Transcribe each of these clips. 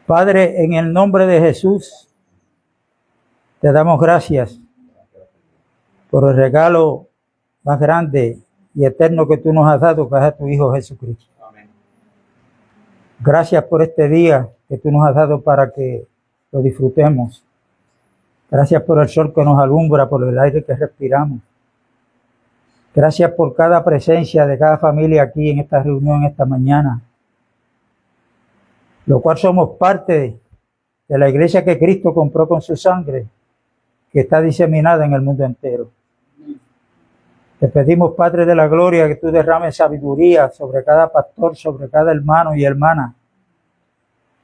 Padre, en el nombre de Jesús, te damos gracias por el regalo más grande y eterno que tú nos has dado, que es a tu Hijo Jesucristo. Amén. Gracias por este día que tú nos has dado para que lo disfrutemos. Gracias por el sol que nos alumbra, por el aire que respiramos. Gracias por cada presencia de cada familia aquí en esta reunión esta mañana, lo cual somos parte de la iglesia que Cristo compró con su sangre, que está diseminada en el mundo entero. Te pedimos, Padre de la Gloria, que tú derrames sabiduría sobre cada pastor, sobre cada hermano y hermana,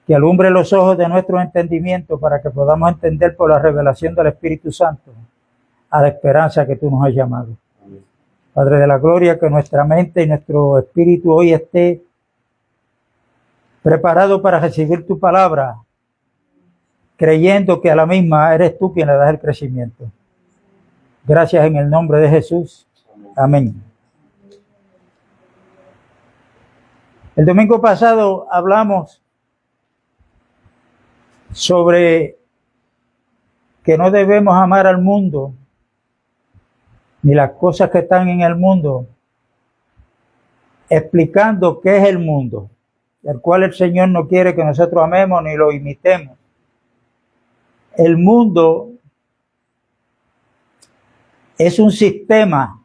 que alumbre los ojos de nuestro entendimiento para que podamos entender por la revelación del Espíritu Santo a la esperanza que tú nos has llamado. Amén. Padre de la Gloria, que nuestra mente y nuestro espíritu hoy esté preparado para recibir tu palabra, creyendo que a la misma eres tú quien le das el crecimiento. Gracias en el nombre de Jesús. Amén. El domingo pasado hablamos sobre que no debemos amar al mundo ni las cosas que están en el mundo, explicando qué es el mundo, el cual el Señor no quiere que nosotros amemos ni lo imitemos. El mundo es un sistema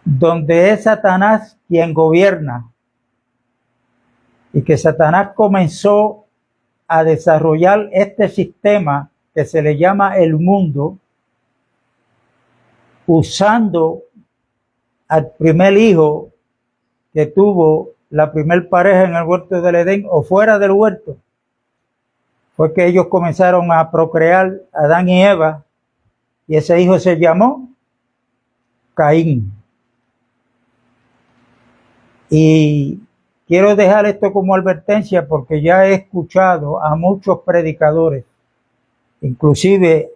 donde es Satanás quien gobierna, y que Satanás comenzó a desarrollar este sistema que se le llama el mundo, usando al primer hijo que tuvo la primer pareja en el huerto del Edén o fuera del huerto. Fue que ellos comenzaron a procrear, Adán y Eva, y ese hijo se llamó Caín. Y quiero dejar esto como advertencia porque ya he escuchado a muchos predicadores, inclusive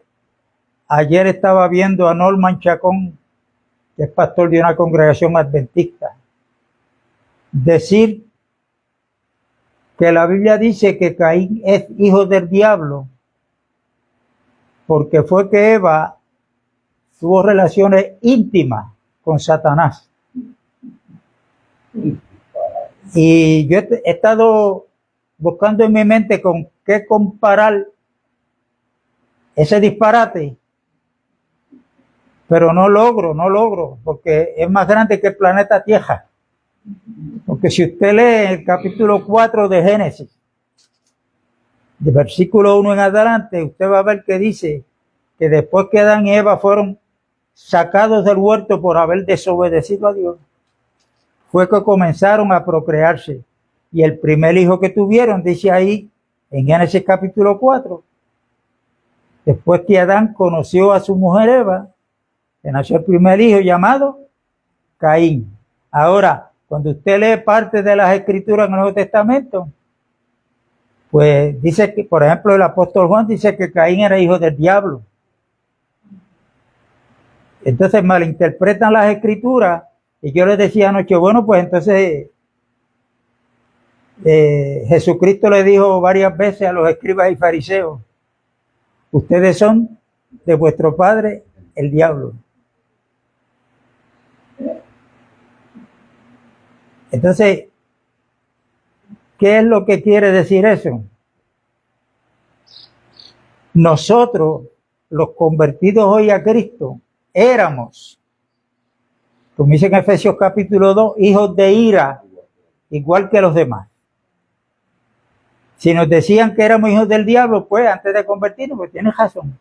ayer estaba viendo a Norman Chacón, que es pastor de una congregación adventista, decir que la Biblia dice que Caín es hijo del diablo porque fue que Eva tuvo relaciones íntimas con Satanás. Y yo he estado buscando en mi mente con qué comparar ese disparate, pero no logro, porque es más grande que el planeta Tierra. Porque si usted lee el capítulo 4 de Génesis, de versículo 1 en adelante, usted va a ver que dice que después que Adán y Eva fueron sacados del huerto por haber desobedecido a Dios, fue que comenzaron a procrearse. Y el primer hijo que tuvieron, dice ahí en Génesis capítulo 4, después que Adán conoció a su mujer Eva, que nació el primer hijo llamado Caín. Ahora, cuando usted lee parte de las escrituras en el Nuevo Testamento, pues dice que, por ejemplo, el apóstol Juan dice que Caín era hijo del diablo. Entonces malinterpretan las escrituras. Y yo les decía anoche, bueno, pues entonces Jesucristo le dijo varias veces a los escribas y fariseos, ustedes son de vuestro padre el diablo. Entonces, ¿qué es lo que quiere decir eso? Nosotros, los convertidos hoy a Cristo, éramos, como dice en Efesios capítulo 2, hijos de ira, igual que los demás. Si nos decían que éramos hijos del diablo, pues antes de convertirnos, pues tienes razón.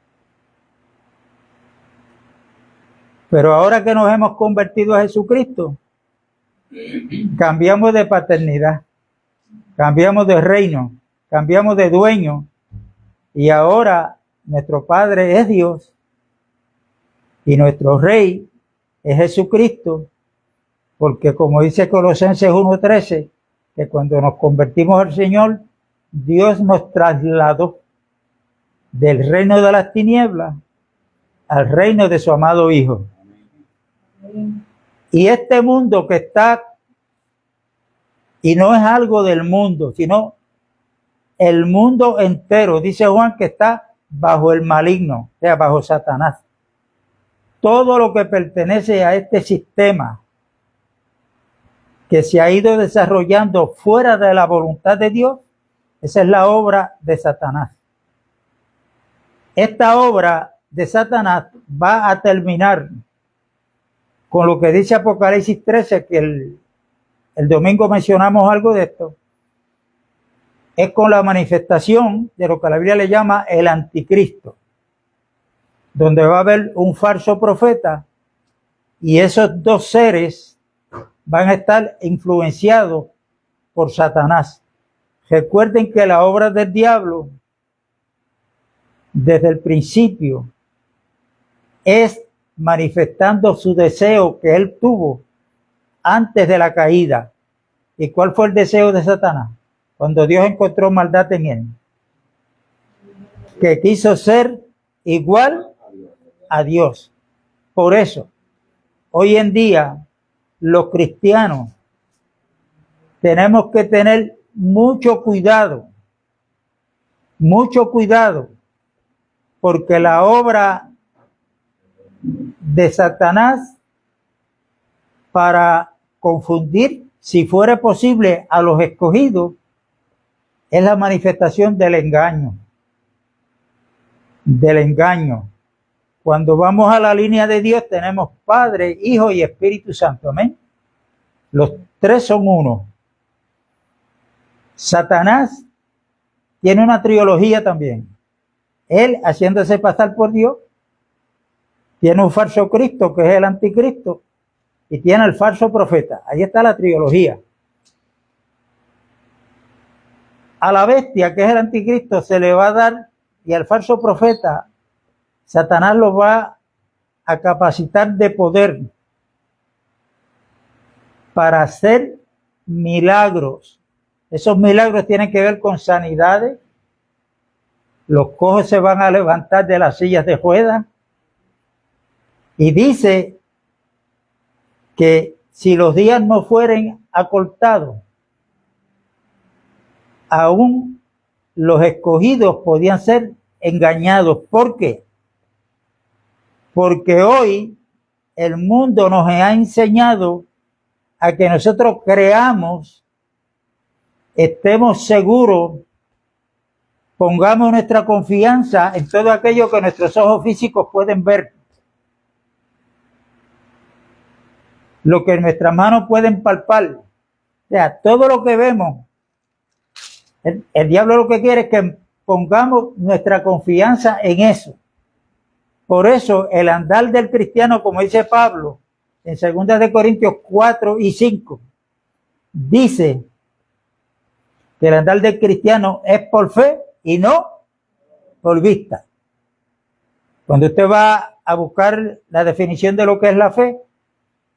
Pero ahora que nos hemos convertido a Jesucristo, cambiamos de paternidad, cambiamos de reino, cambiamos de dueño, y ahora nuestro Padre es Dios y nuestro Rey es Jesucristo, porque como dice Colosenses 1:13, que cuando nos convertimos al Señor, Dios nos trasladó del reino de las tinieblas al reino de su amado Hijo. Y este mundo que está, y no es algo del mundo, sino el mundo entero, dice Juan, que está bajo el maligno, o sea, bajo Satanás. Todo lo que pertenece a este sistema que se ha ido desarrollando fuera de la voluntad de Dios, esa es la obra de Satanás. Esta obra de Satanás va a terminar con lo que dice Apocalipsis 13, que el domingo mencionamos algo de esto, es con la manifestación de lo que la Biblia le llama el anticristo, donde va a haber un falso profeta y esos dos seres van a estar influenciados por Satanás. Recuerden que la obra del diablo desde el principio es manifestando su deseo que él tuvo antes de la caída. ¿Y cuál fue el deseo de Satanás? Cuando Dios encontró maldad en él, que quiso ser igual a Dios. Por eso, hoy en día, los cristianos tenemos que tener mucho cuidado, porque la obra de Satanás para confundir, si fuera posible, a los escogidos, es la manifestación del engaño. Cuando vamos a la línea de Dios tenemos Padre, Hijo y Espíritu Santo. Amén. Los tres son uno. Satanás tiene una trilogía también. Él, haciéndose pasar por Dios, tiene un falso Cristo, que es el anticristo, y tiene el falso profeta. Ahí está la trilogía. A la bestia, que es el anticristo, se le va a dar, y al falso profeta, Satanás lo va a capacitar de poder para hacer milagros. Esos milagros tienen que ver con sanidades. Los cojos se van a levantar de las sillas de ruedas. Y dice que si los días no fueren acortados, aún los escogidos podían ser engañados. ¿Por qué? Porque hoy el mundo nos ha enseñado a que nosotros creamos, estemos seguros, pongamos nuestra confianza en todo aquello que nuestros ojos físicos pueden ver, lo que nuestras manos pueden palpar. O sea, todo lo que vemos, el diablo lo que quiere es que pongamos nuestra confianza en eso. Por eso el andar del cristiano, como dice Pablo en 2 de Corintios 4 y 5, dice que el andar del cristiano es por fe y no por vista. Cuando usted va a buscar la definición de lo que es la fe,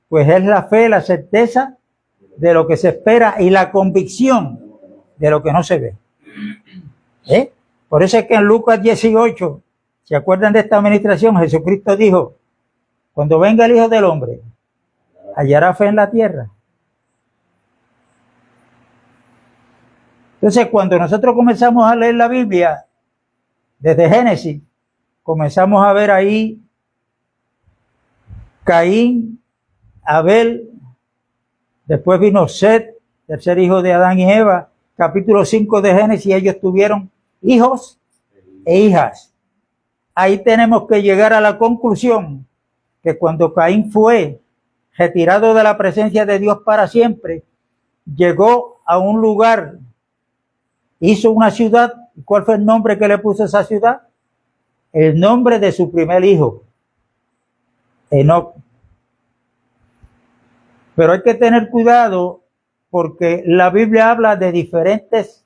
pues es la fe, la certeza de lo que se espera y la convicción de lo que no se ve. Por eso es que en Lucas 18, ¿se acuerdan de esta administración? Jesucristo dijo, cuando venga el Hijo del Hombre, hallará fe en la tierra. Entonces, cuando nosotros comenzamos a leer la Biblia, desde Génesis, comenzamos a ver ahí Caín, Abel, después vino Set, tercer hijo de Adán y Eva, capítulo 5 de Génesis, ellos tuvieron hijos e hijas. Ahí tenemos que llegar a la conclusión que cuando Caín fue retirado de la presencia de Dios para siempre, llegó a un lugar, hizo una ciudad. ¿Cuál fue el nombre que le puso a esa ciudad? El nombre de su primer hijo, Enoc. Pero hay que tener cuidado porque la Biblia habla de diferentes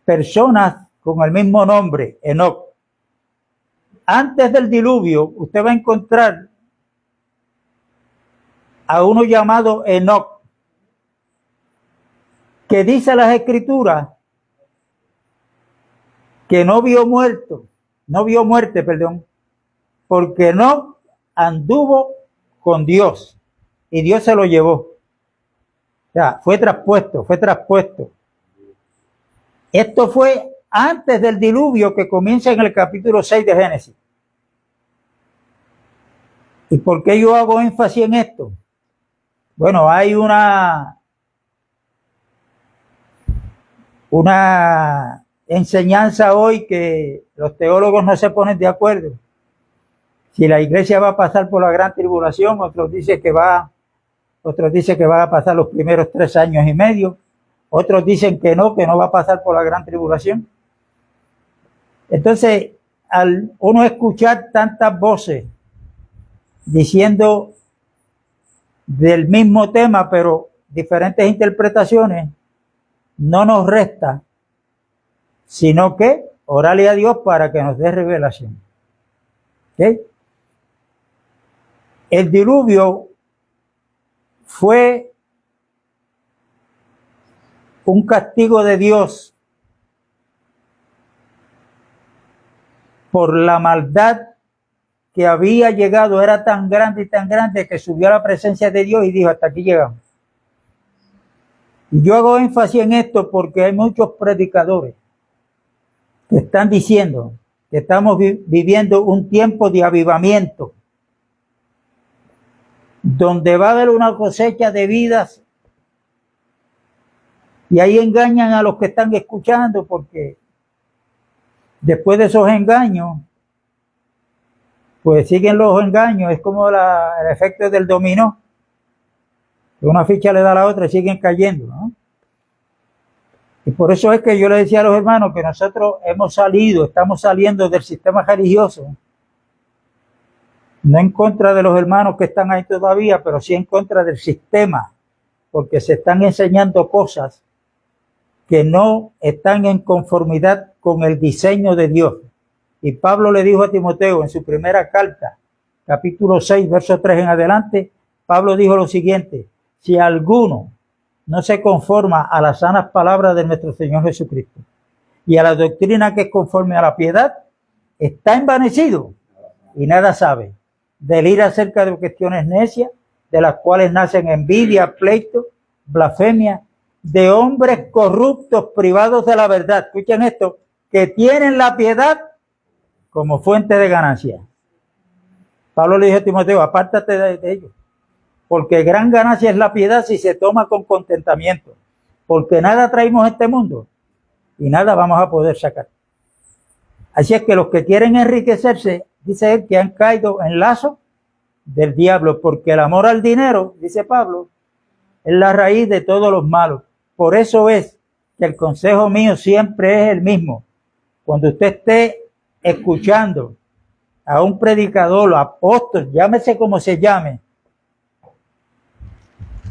personas con el mismo nombre, Enoc. Antes del diluvio, usted va a encontrar a uno llamado Enoc, que dice las Escrituras que no vio muerte, porque no anduvo con Dios y Dios se lo llevó. O sea, fue traspuesto. Esto fue antes del diluvio que comienza en el capítulo 6 de Génesis. ¿Y por qué yo hago énfasis en esto? Bueno, hay una enseñanza hoy que los teólogos no se ponen de acuerdo. Si la iglesia va a pasar por la gran tribulación, otros dicen que va a pasar los primeros 3 años y medio, otros dicen que no va a pasar por la gran tribulación. Entonces, al uno escuchar tantas voces diciendo del mismo tema, pero diferentes interpretaciones, no nos resta sino que orarle a Dios para que nos dé revelación. ¿Okay? El diluvio fue un castigo de Dios por la maldad que había llegado, era tan grande y tan grande que subió a la presencia de Dios y dijo, hasta aquí llegamos. Y yo hago énfasis en esto porque hay muchos predicadores que están diciendo que estamos viviendo un tiempo de avivamiento, donde va a haber una cosecha de vidas, y ahí engañan a los que están escuchando, porque después de esos engaños, pues siguen los engaños. Es como el efecto del dominó, que una ficha le da a la otra y siguen cayendo, ¿no? Y por eso es que yo le decía a los hermanos que nosotros estamos saliendo del sistema religioso, no en contra de los hermanos que están ahí todavía, pero sí en contra del sistema, porque se están enseñando cosas que no están en conformidad con el diseño de Dios. Y Pablo le dijo a Timoteo en su primera carta, capítulo 6, verso 3 en adelante, Pablo dijo lo siguiente: si alguno no se conforma a las sanas palabras de nuestro Señor Jesucristo y a la doctrina que es conforme a la piedad, está envanecido y nada sabe, delira acerca de cuestiones necias, de las cuales nacen envidia, pleito, blasfemia, de hombres corruptos privados de la verdad. Escuchen esto, que tienen la piedad como fuente de ganancia. Pablo le dijo a Timoteo, apártate de ellos, porque gran ganancia es la piedad si se toma con contentamiento, porque nada traemos a este mundo y nada vamos a poder sacar. Así es que los que quieren enriquecerse, dice él, que han caído en lazo del diablo, porque el amor al dinero, dice Pablo, es la raíz de todos los malos. Por eso es que el consejo mío siempre es el mismo. Cuando usted esté escuchando a un predicador, apóstol, llámese como se llame,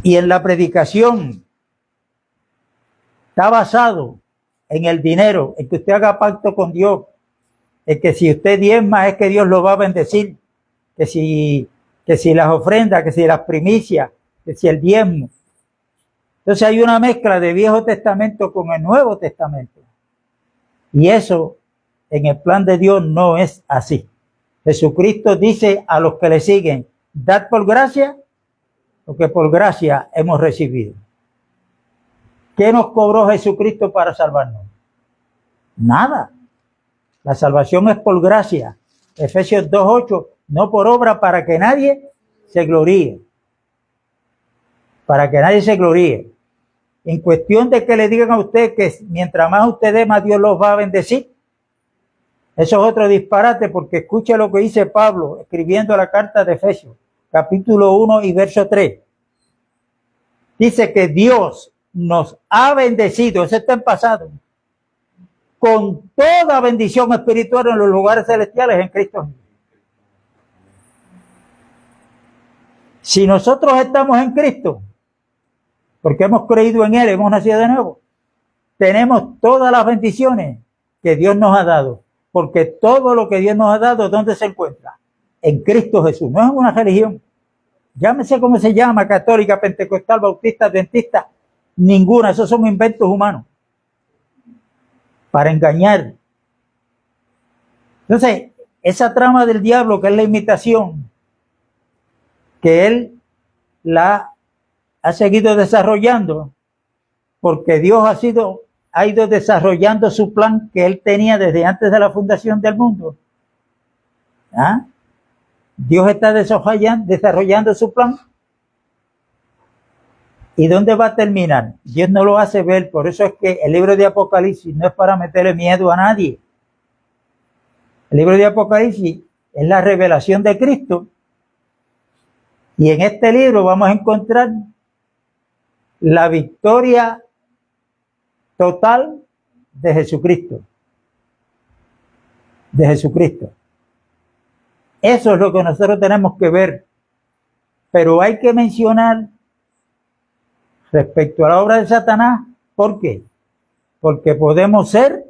y en la predicación está basado en el dinero, en que usted haga pacto con Dios, en que si usted diezma es que Dios lo va a bendecir, que si las ofrendas, que si las primicias, que si el diezmo. Entonces hay una mezcla de Viejo Testamento con el Nuevo Testamento. Y eso en el plan de Dios no es así. Jesucristo dice a los que le siguen, dad por gracia lo que por gracia hemos recibido. ¿Qué nos cobró Jesucristo para salvarnos? Nada. La salvación es por gracia. Efesios 2:8, no por obra para que nadie se gloríe. Para que nadie se gloríe. En cuestión de que le digan a usted que mientras más usted dé, más Dios los va a bendecir. Eso es otro disparate, porque escuche lo que dice Pablo escribiendo la carta de Efesios, capítulo 1 y verso 3. Dice que Dios nos ha bendecido, eso está en pasado, con toda bendición espiritual en los lugares celestiales en Cristo. Si nosotros estamos en Cristo, porque hemos creído en Él, hemos nacido de nuevo, tenemos todas las bendiciones que Dios nos ha dado, porque todo lo que Dios nos ha dado, ¿dónde se encuentra? En Cristo Jesús. No es una religión, llámese como se llama, católica, pentecostal, bautista, adventista, ninguna, esos son inventos humanos para engañar. Entonces, esa trama del diablo, que es la imitación, que él la ha seguido desarrollando, porque Dios ha sido ha ido desarrollando su plan que él tenía desde antes de la fundación del mundo. ¿Ah? Dios está desarrollando su plan. ¿Y dónde va a terminar? Dios no lo hace ver. Por eso es que el libro de Apocalipsis no es para meterle miedo a nadie. El libro de Apocalipsis es la revelación de Cristo. Y en este libro vamos a encontrar la victoria total de Jesucristo. De Jesucristo. Eso es lo que nosotros tenemos que ver. Pero hay que mencionar respecto a la obra de Satanás, ¿por qué? Porque podemos ser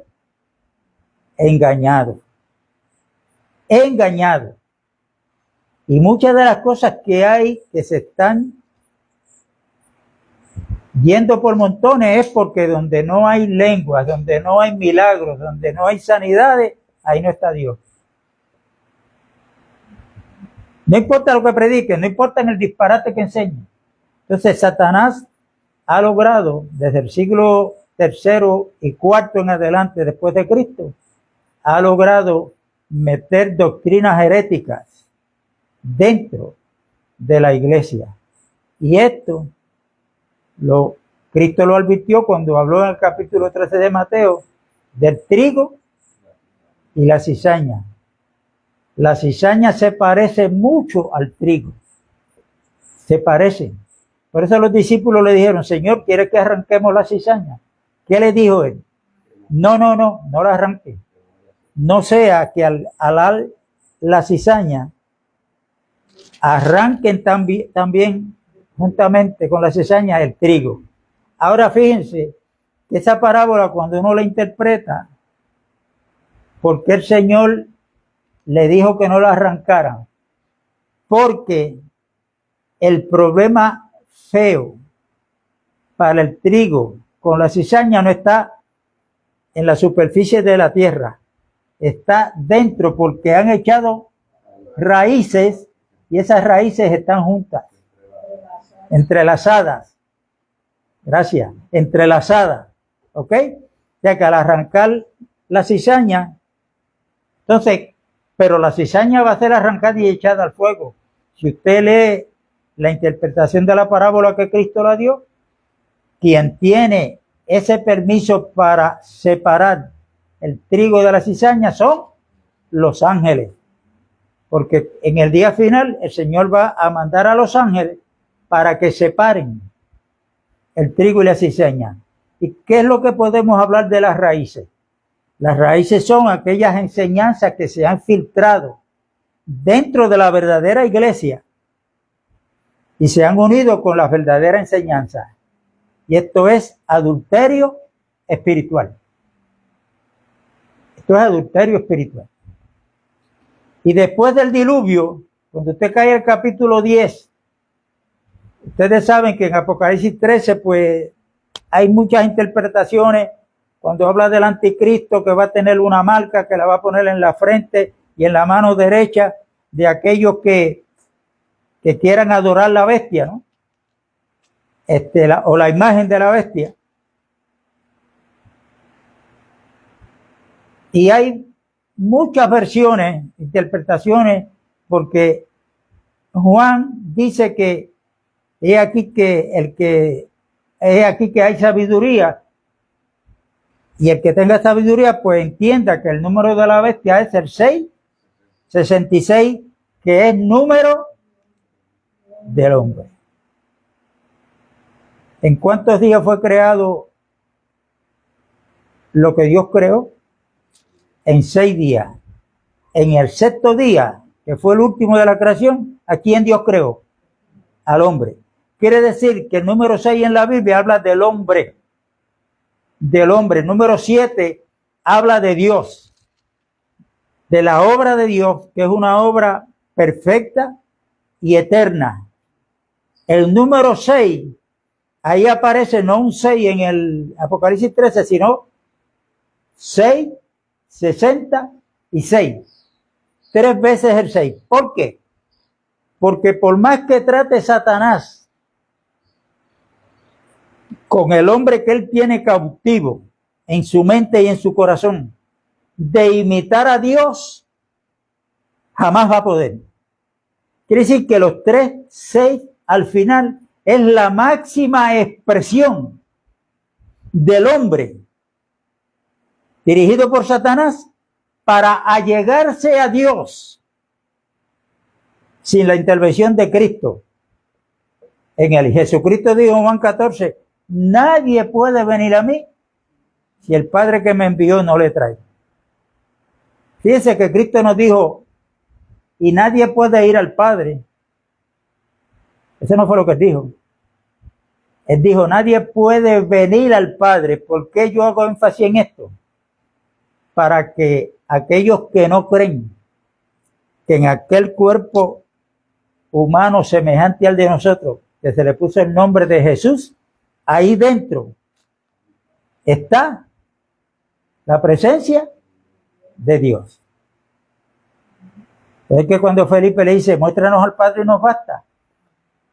engañados. Engañados. Y muchas de las cosas que hay que se están yendo por montones es porque donde no hay lenguas, donde no hay milagros, donde no hay sanidades, ahí no está Dios. No importa lo que prediquen, no importa en el disparate que enseñen. Entonces Satanás ha logrado desde el siglo III y IV en adelante después de Cristo, ha logrado meter doctrinas heréticas dentro de la iglesia. Y esto Cristo lo advirtió cuando habló en el capítulo 13 de Mateo del trigo y la cizaña. La cizaña se parece mucho al trigo. Se parecen. Por eso los discípulos le dijeron, Señor, ¿quieres que arranquemos la cizaña? ¿Qué le dijo él? No la arranque. No sea que al alar la cizaña, arranquen también juntamente con la cizaña el trigo. Ahora fíjense que esa parábola cuando uno la interpreta, ¿por qué el Señor le dijo que no la arrancaran? Porque el problema feo para el trigo con la cizaña no está en la superficie de la tierra, está dentro porque han echado raíces y esas raíces están juntas, entrelazadas. Gracias, entrelazadas, ¿ok? Ya que al arrancar la cizaña, entonces, pero la cizaña va a ser arrancada y echada al fuego. Si usted lee la interpretación de la parábola que Cristo la dio, quien tiene ese permiso para separar el trigo de la cizaña son los ángeles. Porque en el día final el Señor va a mandar a los ángeles para que separen el trigo y la cizaña. ¿Y qué es lo que podemos hablar de las raíces? Las raíces son aquellas enseñanzas que se han filtrado dentro de la verdadera iglesia y se han unido con las verdaderas enseñanzas. Y esto es adulterio espiritual. Esto es adulterio espiritual. Y después del diluvio, cuando usted cae al capítulo 10, ustedes saben que en Apocalipsis 13, pues, hay muchas interpretaciones cuando habla del anticristo que va a tener una marca que la va a poner en la frente y en la mano derecha de aquellos que quieran adorar la bestia, ¿no? O la imagen de la bestia. Y hay muchas versiones, interpretaciones, porque Juan dice que es aquí que hay sabiduría, y el que tenga sabiduría pues entienda que el número de la bestia es el 666, que es número del hombre. ¿En cuántos días fue creado lo que Dios creó? En 6 días. En el 6º día, que fue el último de la creación, ¿a quién Dios creó? Al hombre. Quiere decir que el número 6 en la Biblia habla del hombre. Del hombre. El número 7 habla de Dios. De la obra de Dios, que es una obra perfecta y eterna. El número 6, ahí aparece no un 6 en el Apocalipsis 13, sino 6, 66. 3 veces el 6. ¿Por qué? Porque por más que trate Satanás con el hombre que él tiene cautivo en su mente y en su corazón de imitar a Dios, jamás va a poder. Quiere decir que los 3, 6 al final es la máxima expresión del hombre dirigido por Satanás para allegarse a Dios sin la intervención de Cristo en él. Jesucristo dijo en Juan 14, nadie puede venir a mí si el Padre que me envió no le trae. Fíjense que Cristo nos dijo, y nadie puede ir al Padre. Eso no fue lo que él dijo. Él dijo, nadie puede venir al Padre. ¿Por qué yo hago énfasis en esto? Para que aquellos que no creen que en aquel cuerpo humano semejante al de nosotros, que se le puso el nombre de Jesús, ahí dentro está la presencia de Dios. Es que cuando Felipe le dice, muéstranos al Padre y nos basta.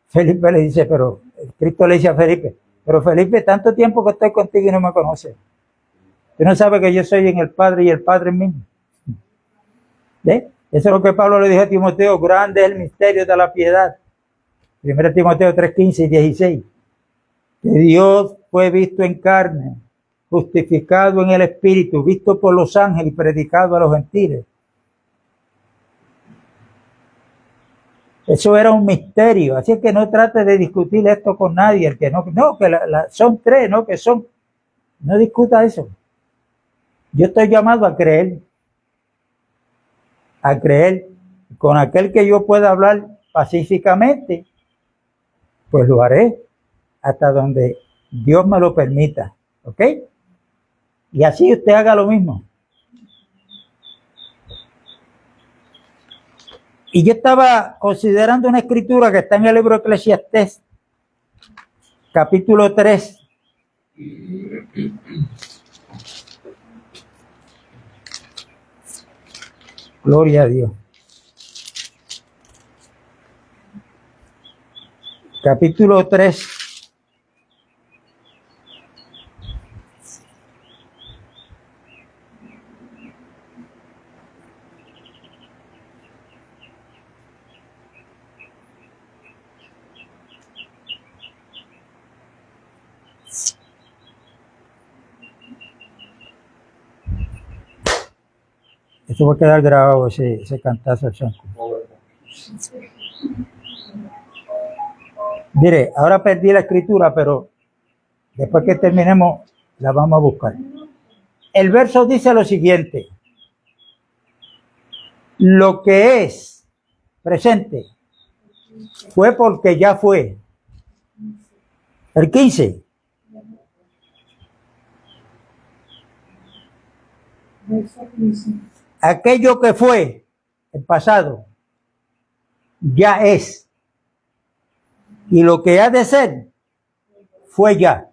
Felipe le dice, pero Cristo le dice a Felipe, pero Felipe, tanto tiempo que estoy contigo y no me conoces. Tú no sabes que yo soy en el Padre y el Padre en mí. ¿Ves? Eso es lo que Pablo le dijo a Timoteo, grande es el misterio de la piedad. 1 Timoteo 3, 15 y 16. Que Dios fue visto en carne, justificado en el Espíritu, visto por los ángeles y predicado a los gentiles. Eso era un misterio, así que no trate de discutir esto con nadie, el que no, que son 3, no que son, no discuta eso. Yo estoy llamado a creer con aquel que yo pueda hablar pacíficamente, pues lo haré hasta donde Dios me lo permita, ¿ok? Y así usted haga lo mismo. Y yo estaba considerando una escritura que está en el libro de Eclesiastés, capítulo 3. Gloria a Dios. Capítulo 3. Eso va a quedar grabado, ese cantazo al Sanco. Mire, ahora perdí la escritura, pero después que terminemos la vamos a buscar. El verso dice lo siguiente. Lo que es presente fue porque ya fue. El 15. Aquello que fue el pasado ya es. Y lo que ha de ser fue ya.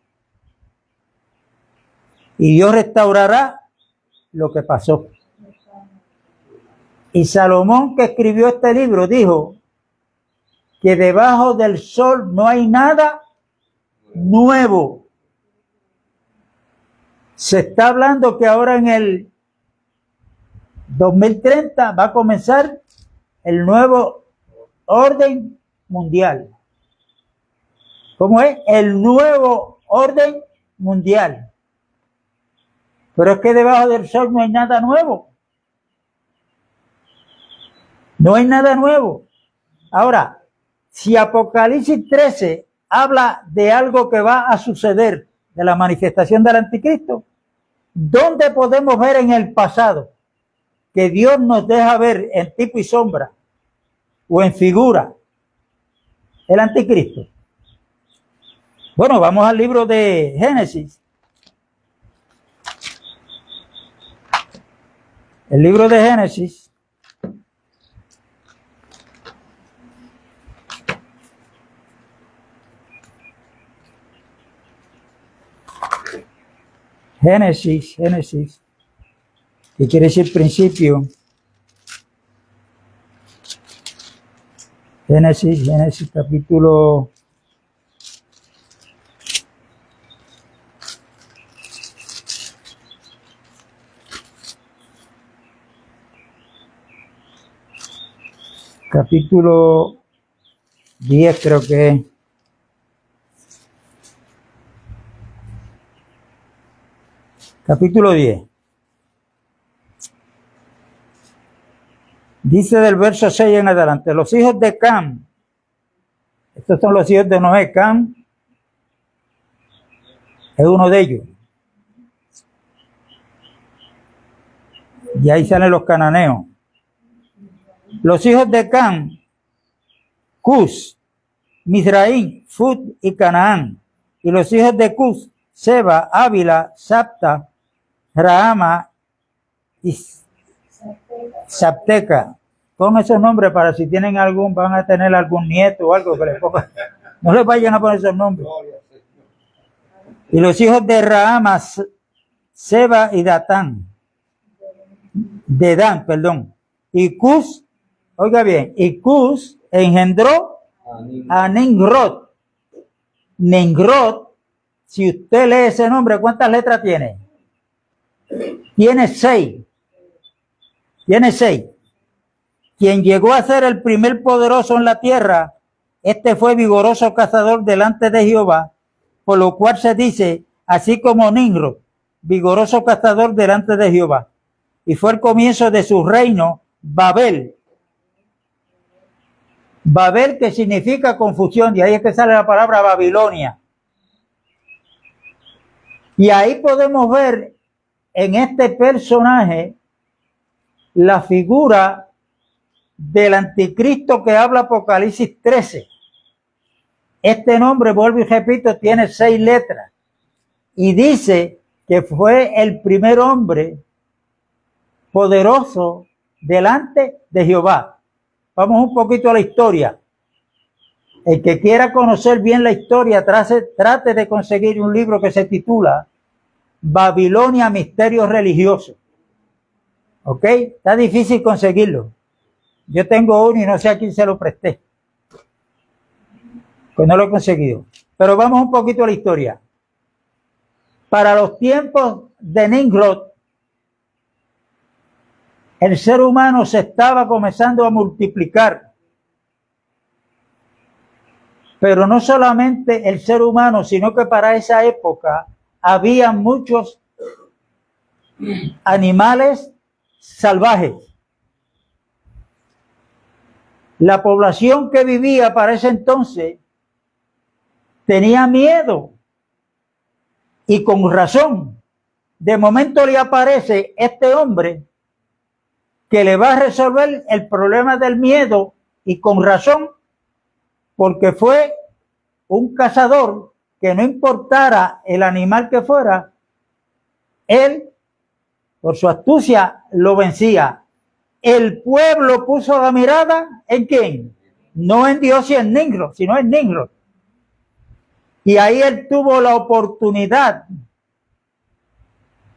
Y Dios restaurará lo que pasó. Y Salomón, que escribió este libro, dijo que debajo del sol no hay nada nuevo. Se está hablando que ahora en el 2030 va a comenzar el nuevo orden mundial. ¿Cómo es? El nuevo orden mundial. Pero es que debajo del sol no hay nada nuevo. No hay nada nuevo. Ahora, si Apocalipsis 13 habla de algo que va a suceder, de la manifestación del anticristo, ¿dónde podemos ver en el pasado que Dios nos deja ver en tipo y sombra o en figura el anticristo? Bueno, vamos al libro de Génesis. El libro de Génesis. Génesis, que quiere decir principio. Génesis capítulo capítulo 10 creo que es. Capítulo 10. Dice del verso 6 en adelante, los hijos de Cam, estos son los hijos de Noé, Cam es uno de ellos. Y ahí salen los cananeos. Los hijos de Cam, Cus, Mizraim, Fut y Canaán. Y los hijos de Cus, Seba, Ávila, Sapta, Rahama y Sapteca. Pon esos nombres para si tienen van a tener algún nieto o algo que les ponga. No les vayan a poner esos nombres. Y los hijos de Rahama, Seba y Datán. De Dan, perdón. Y Cus, oiga bien, y Cus engendró a Nimrod. Nimrod, si usted lee ese nombre, ¿cuántas letras tiene? Tiene 6. Tiene 6. Quien llegó a ser el primer poderoso en la tierra, este fue vigoroso cazador delante de Jehová, por lo cual se dice, así como Nimrod, vigoroso cazador delante de Jehová. Y fue el comienzo de su reino, Babel. Babel, que significa confusión, y ahí es que sale la palabra Babilonia. Y ahí podemos ver en este personaje la figura del anticristo que habla Apocalipsis 13. Este nombre, vuelvo y repito, tiene 6 letras. Y dice que fue el primer hombre poderoso delante de Jehová. Vamos un poquito a la historia. El que quiera conocer bien la historia, trate de conseguir un libro que se titula Babilonia, Misterios Religiosos. ¿Ok? Está difícil conseguirlo. Yo tengo uno y no sé a quién se lo presté. Pues no lo he conseguido. Pero vamos un poquito a la historia. Para los tiempos de Nimrod, el ser humano se estaba comenzando a multiplicar. Pero no solamente el ser humano, sino que para esa época había muchos animales salvajes. La población que vivía para ese entonces tenía miedo y con razón. De momento le aparece este hombre que le va a resolver el problema del miedo y con razón, porque fue un cazador que no importara el animal que fuera, él por su astucia lo vencía. El pueblo puso la mirada ¿en quién? No en Dios y en Nimrod, sino en Nimrod. Y ahí él tuvo la oportunidad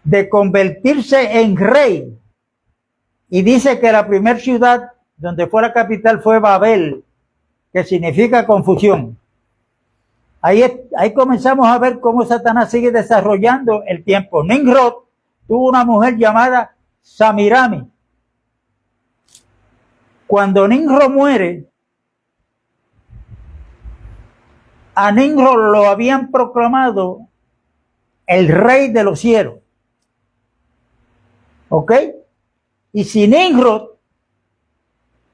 de convertirse en rey. Y dice que la primera ciudad donde fue la capital fue Babel, que significa confusión. Ahí comenzamos a ver cómo Satanás sigue desarrollando el tiempo. Nimrod tuvo una mujer llamada Samirami. Cuando Nimrod muere, a Nimrod lo habían proclamado el rey de los cielos. ¿Ok? Y si Nimrod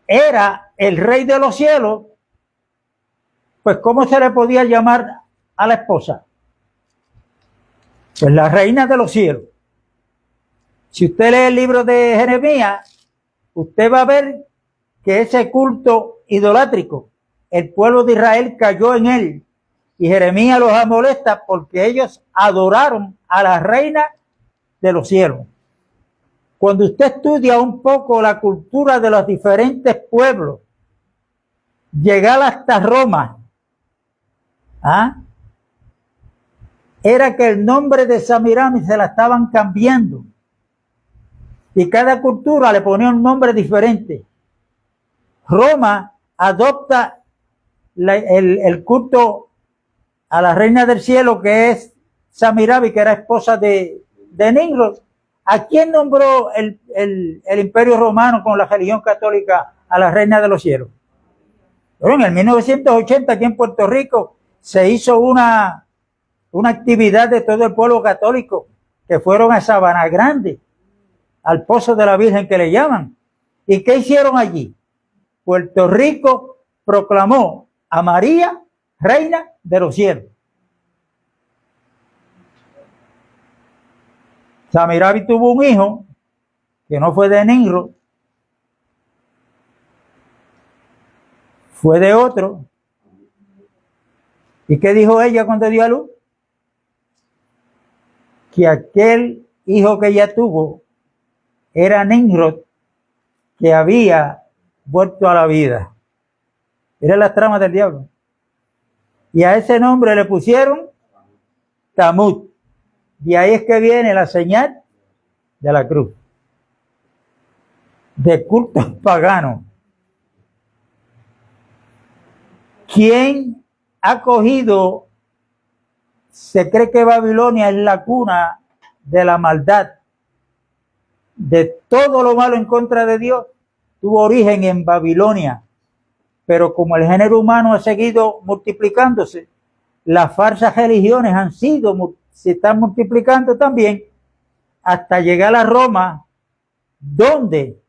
era el rey de los cielos, pues ¿cómo se le podía llamar a la esposa? Pues la reina de los cielos. Si usted lee el libro de Jeremías, usted va a ver que ese culto idolátrico, el pueblo de Israel cayó en él. Y Jeremías los amonesta porque ellos adoraron a la reina de los cielos. Cuando usted estudia un poco la cultura de los diferentes pueblos, llegar hasta Roma, era que el nombre de Samirami se la estaban cambiando. Y cada cultura le ponía un nombre diferente. Roma adopta el culto a la reina del cielo, que es Samirami, que era esposa de Nimrod. ¿A quién nombró el imperio romano con la religión católica a la Reina de los Cielos? Bueno, en el 1980 aquí en Puerto Rico se hizo una actividad de todo el pueblo católico que fueron a Sabana Grande, al Pozo de la Virgen que le llaman. ¿Y qué hicieron allí? Puerto Rico proclamó a María Reina de los Cielos. Samirabi tuvo un hijo que no fue de Nimrod, fue de otro. ¿Y qué dijo ella cuando dio a luz? Que aquel hijo que ella tuvo era Nimrod, que había vuelto a la vida. Era las tramas del diablo. Y a ese nombre le pusieron Tamut. De ahí es que viene la señal de la cruz. De cultos paganos. ¿Quién ha cogido? Se cree que Babilonia es la cuna de la maldad, de todo lo malo en contra de Dios. Tuvo origen en Babilonia, pero como el género humano ha seguido multiplicándose, las falsas religiones se están multiplicando también hasta llegar a Roma, donde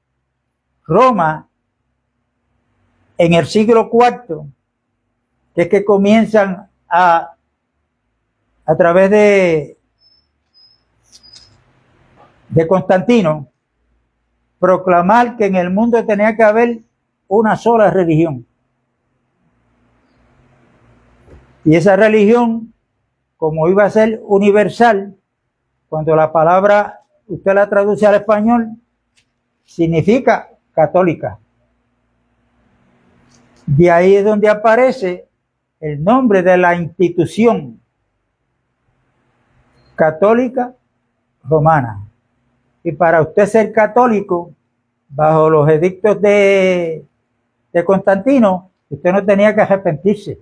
Roma en el siglo IV, que es que comienzan a través de Constantino, proclamar que en el mundo tenía que haber una sola religión. Y esa religión, como iba a ser universal, cuando la palabra usted la traduce al español, significa católica. De ahí es donde aparece el nombre de la institución católica romana. Y para usted ser católico, bajo los edictos de Constantino, usted no tenía que arrepentirse.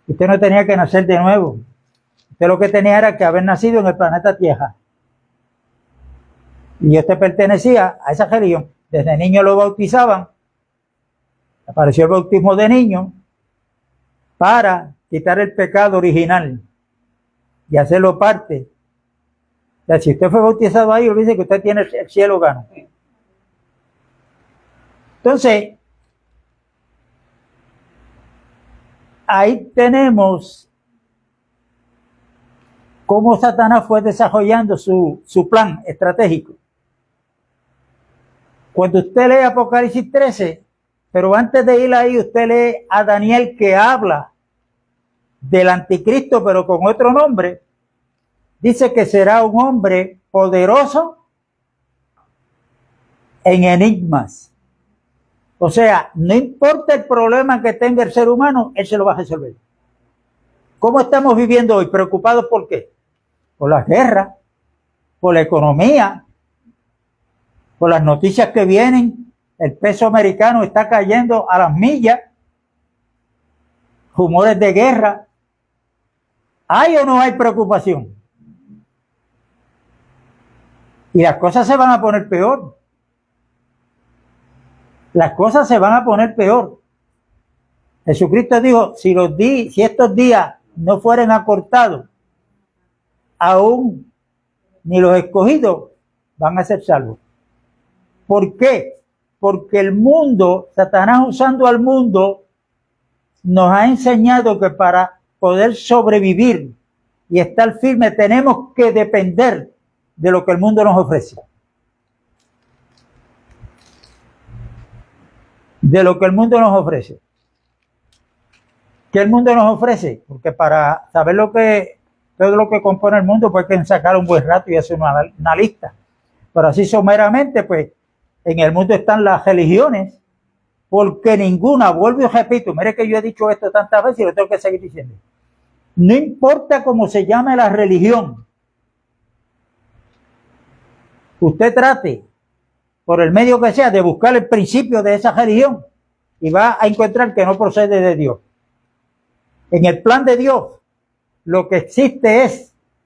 Usted no tenía que nacer de nuevo. Usted lo que tenía era que haber nacido en el planeta Tierra. Y usted pertenecía a esa religión. Desde niño lo bautizaban. Apareció el bautismo de niño para quitar el pecado original y hacerlo parte. O sea, si usted fue bautizado ahí, olvídese que usted tiene el cielo gano. Entonces, ahí tenemos cómo Satanás fue desarrollando su plan estratégico. Cuando usted lee Apocalipsis 13, pero antes de ir ahí, usted lee a Daniel que habla del anticristo, pero con otro nombre. Dice que será un hombre poderoso en enigmas. O sea, no importa el problema que tenga el ser humano, él se lo va a resolver. ¿Cómo estamos viviendo hoy? ¿Preocupados por qué? Por las guerras, por la economía, por las noticias que vienen. El peso americano está cayendo a las millas. Rumores de guerra. ¿Hay o no hay preocupación? Y las cosas se van a poner peor. Las cosas se van a poner peor. Jesucristo dijo, si estos días no fueren acortados, aún ni los escogidos van a ser salvos. ¿Por qué? Porque el mundo, Satanás usando al mundo, nos ha enseñado que para poder sobrevivir y estar firme tenemos que depender de lo que el mundo nos ofrece. De lo que el mundo nos ofrece. ¿Qué el mundo nos ofrece? Porque para saber todo lo que compone el mundo, pues hay que sacar un buen rato y hacer una lista. Pero así someramente, pues, en el mundo están las religiones, porque ninguna, vuelvo y repito, mire que yo he dicho esto tantas veces y lo tengo que seguir diciendo. No importa cómo se llame la religión, usted trate, por el medio que sea, de buscar el principio de esa religión y va a encontrar que no procede de Dios. En el plan de Dios, lo que existe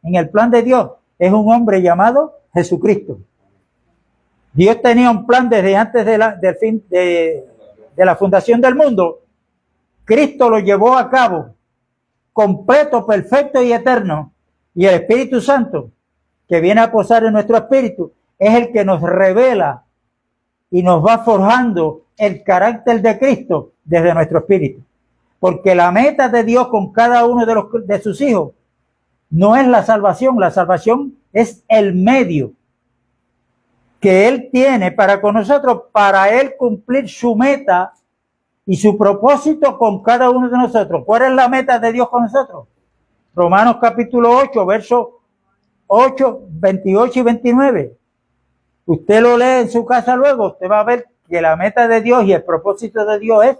en el plan de Dios, es un hombre llamado Jesucristo. Dios tenía un plan desde antes de la fundación del mundo. Cristo lo llevó a cabo, completo, perfecto y eterno. Y el Espíritu Santo, que viene a posar en nuestro espíritu, es el que nos revela y nos va forjando el carácter de Cristo desde nuestro espíritu. Porque la meta de Dios con cada uno de sus hijos no es la salvación es el medio que Él tiene para con nosotros, para Él cumplir su meta y su propósito con cada uno de nosotros. ¿Cuál es la meta de Dios con nosotros? Romanos capítulo 8, versos 8, 28 y 29. Usted lo lee en su casa luego, usted va a ver que la meta de Dios y el propósito de Dios es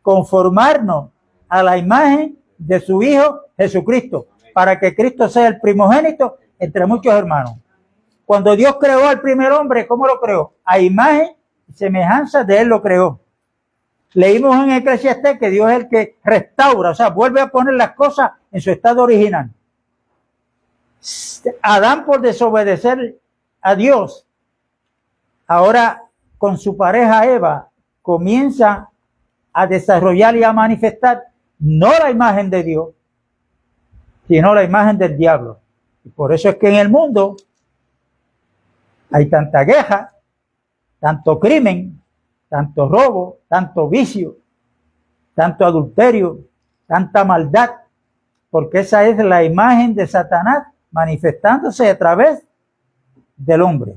conformarnos a la imagen de su Hijo Jesucristo, para que Cristo sea el primogénito entre muchos hermanos. Cuando Dios creó al primer hombre, ¿cómo lo creó? A imagen y semejanza de Él lo creó. Leímos en Eclesiastés que Dios es el que restaura, o sea, vuelve a poner las cosas en su estado original. Adán, por desobedecer a Dios, ahora con su pareja Eva, comienza a desarrollar y a manifestar no la imagen de Dios, sino la imagen del diablo. Y por eso es que en el mundo hay tanta queja, tanto crimen, tanto robo, tanto vicio, tanto adulterio, tanta maldad, porque esa es la imagen de Satanás manifestándose a través del hombre.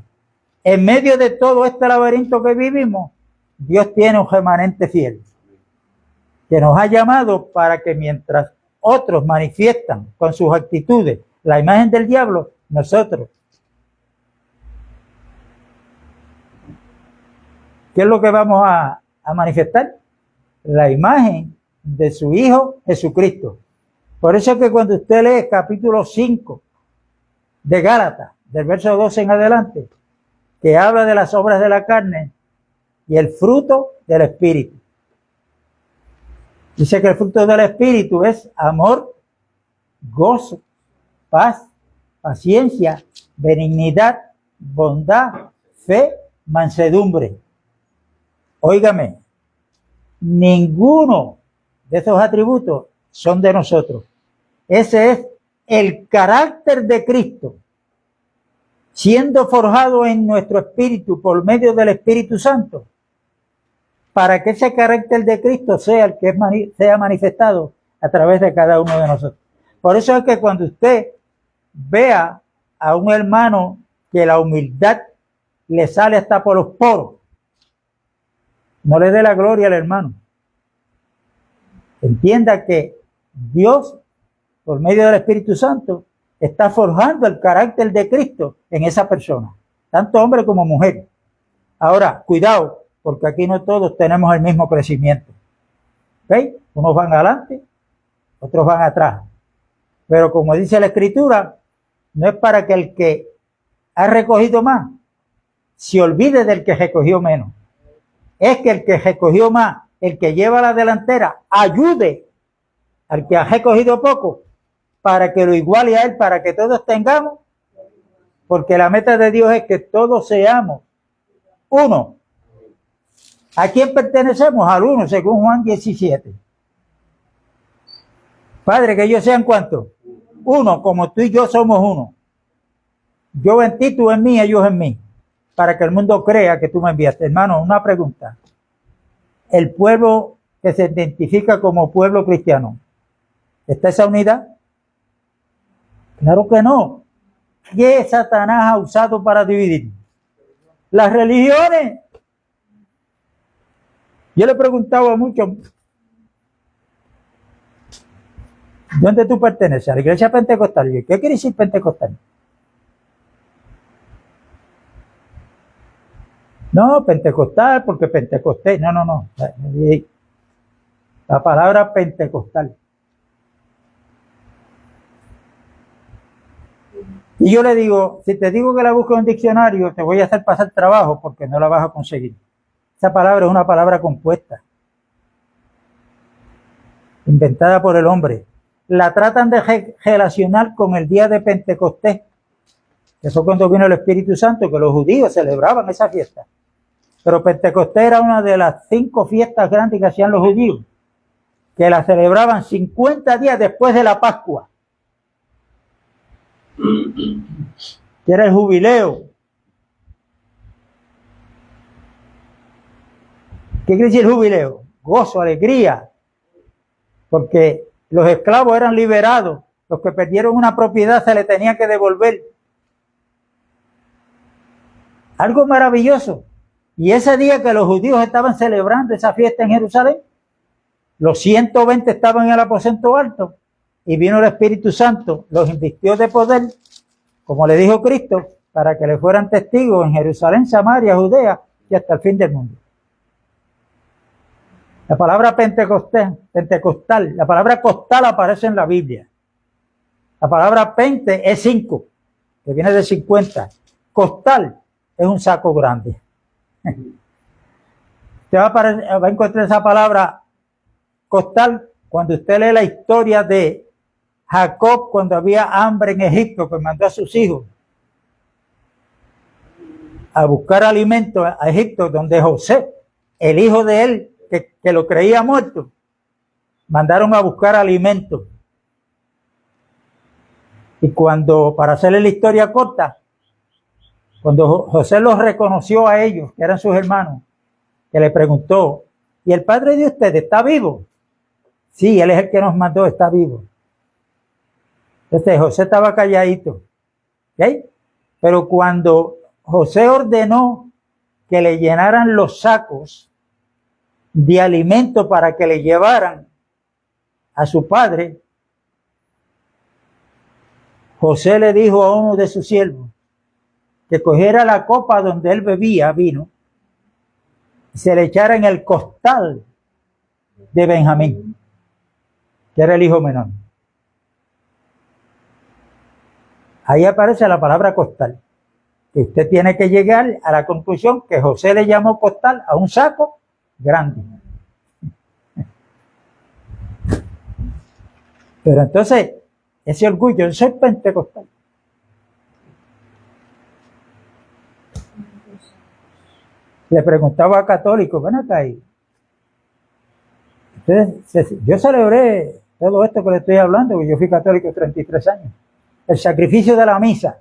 En medio de todo este laberinto que vivimos, Dios tiene un remanente fiel, que nos ha llamado para que mientras otros manifiestan con sus actitudes la imagen del diablo, nosotros, ¿qué es lo que vamos a manifestar? La imagen de su Hijo Jesucristo. Por eso es que cuando usted lee capítulo 5 de Gálatas, del verso 12 en adelante, que habla de las obras de la carne y el fruto del Espíritu. Dice que el fruto del Espíritu es amor, gozo, paz, paciencia, benignidad, bondad, fe, mansedumbre. Óigame, ninguno de esos atributos son de nosotros. Ese es el carácter de Cristo, siendo forjado en nuestro espíritu por medio del Espíritu Santo, para que ese carácter de Cristo sea el que sea manifestado a través de cada uno de nosotros. Por eso es que cuando usted vea a un hermano que la humildad le sale hasta por los poros, no le dé la gloria al hermano. Entienda que Dios, por medio del Espíritu Santo, está forjando el carácter de Cristo en esa persona, tanto hombre como mujer. Ahora, cuidado, porque aquí no todos tenemos el mismo crecimiento. ¿Veis? Unos van adelante, otros van atrás. Pero como dice la Escritura, no es para que el que ha recogido más se olvide del que recogió menos. Es que el que recogió más, el que lleva la delantera, ayude al que ha recogido poco para que lo iguale a él, para que todos tengamos, porque la meta de Dios es que todos seamos uno. ¿A quién pertenecemos? Al uno, según Juan 17. Padre, que ellos sean ¿cuántos? Uno, como tú y yo somos uno. Yo en ti, tú en mí, ellos en mí, para que el mundo crea que tú me enviaste. Hermano, una pregunta. El pueblo que se identifica como pueblo cristiano, ¿está esa unidad? Claro que no. ¿Qué Satanás ha usado para dividir? Las religiones. Yo le he preguntado a muchos, ¿dónde tú perteneces? A la iglesia pentecostal. ¿Qué quiere decir pentecostal? No, pentecostal, porque pentecostés. No. La palabra pentecostal. Y yo le digo, si te digo que la busques en un diccionario, te voy a hacer pasar trabajo porque no la vas a conseguir. Esa palabra es una palabra compuesta, inventada por el hombre. La tratan de relacionar con el día de Pentecostés, que fue cuando vino el Espíritu Santo, que los judíos celebraban esa fiesta. Pero Pentecostés era una de las 5 fiestas grandes que hacían los judíos, que la celebraban 50 días después de la Pascua, que era el jubileo. ¿Qué quiere decir jubileo? Gozo, alegría, porque los esclavos eran liberados, los que perdieron una propiedad se le tenía que devolver. Algo maravilloso. Y ese día que los judíos estaban celebrando esa fiesta en Jerusalén, los 120 estaban en el aposento alto y vino el Espíritu Santo, los invistió de poder, como le dijo Cristo, para que le fueran testigos en Jerusalén, Samaria, Judea y hasta el fin del mundo. La palabra pentecostal, la palabra costal aparece en la Biblia. La palabra pente es 5, que viene de 50. Costal es un saco grande. Usted va a encontrar esa palabra costal cuando usted lee la historia de Jacob cuando había hambre en Egipto, que mandó a sus hijos a buscar alimento a Egipto, donde José, el hijo de él, que lo creía muerto, mandaron a buscar alimento. Y cuando, para hacerle la historia corta, cuando José los reconoció a ellos, que eran sus hermanos, que le preguntó, ¿y el padre de ustedes está vivo? Sí, él es el que nos mandó, está vivo. Entonces José estaba calladito. ¿Okay? Pero cuando José ordenó que le llenaran los sacos de alimento para que le llevaran a su padre, José le dijo a uno de sus siervos que cogiera la copa donde él bebía vino y se le echara en el costal de Benjamín, que era el hijo menor. Ahí aparece la palabra costal, que usted tiene que llegar a la conclusión que José le llamó costal a un saco grande. Pero entonces, ese orgullo, yo soy pentecostal. Le preguntaba a católicos, ven acá ahí. Entonces, yo celebré todo esto que le estoy hablando, porque yo fui católico 33 años. El sacrificio de la misa.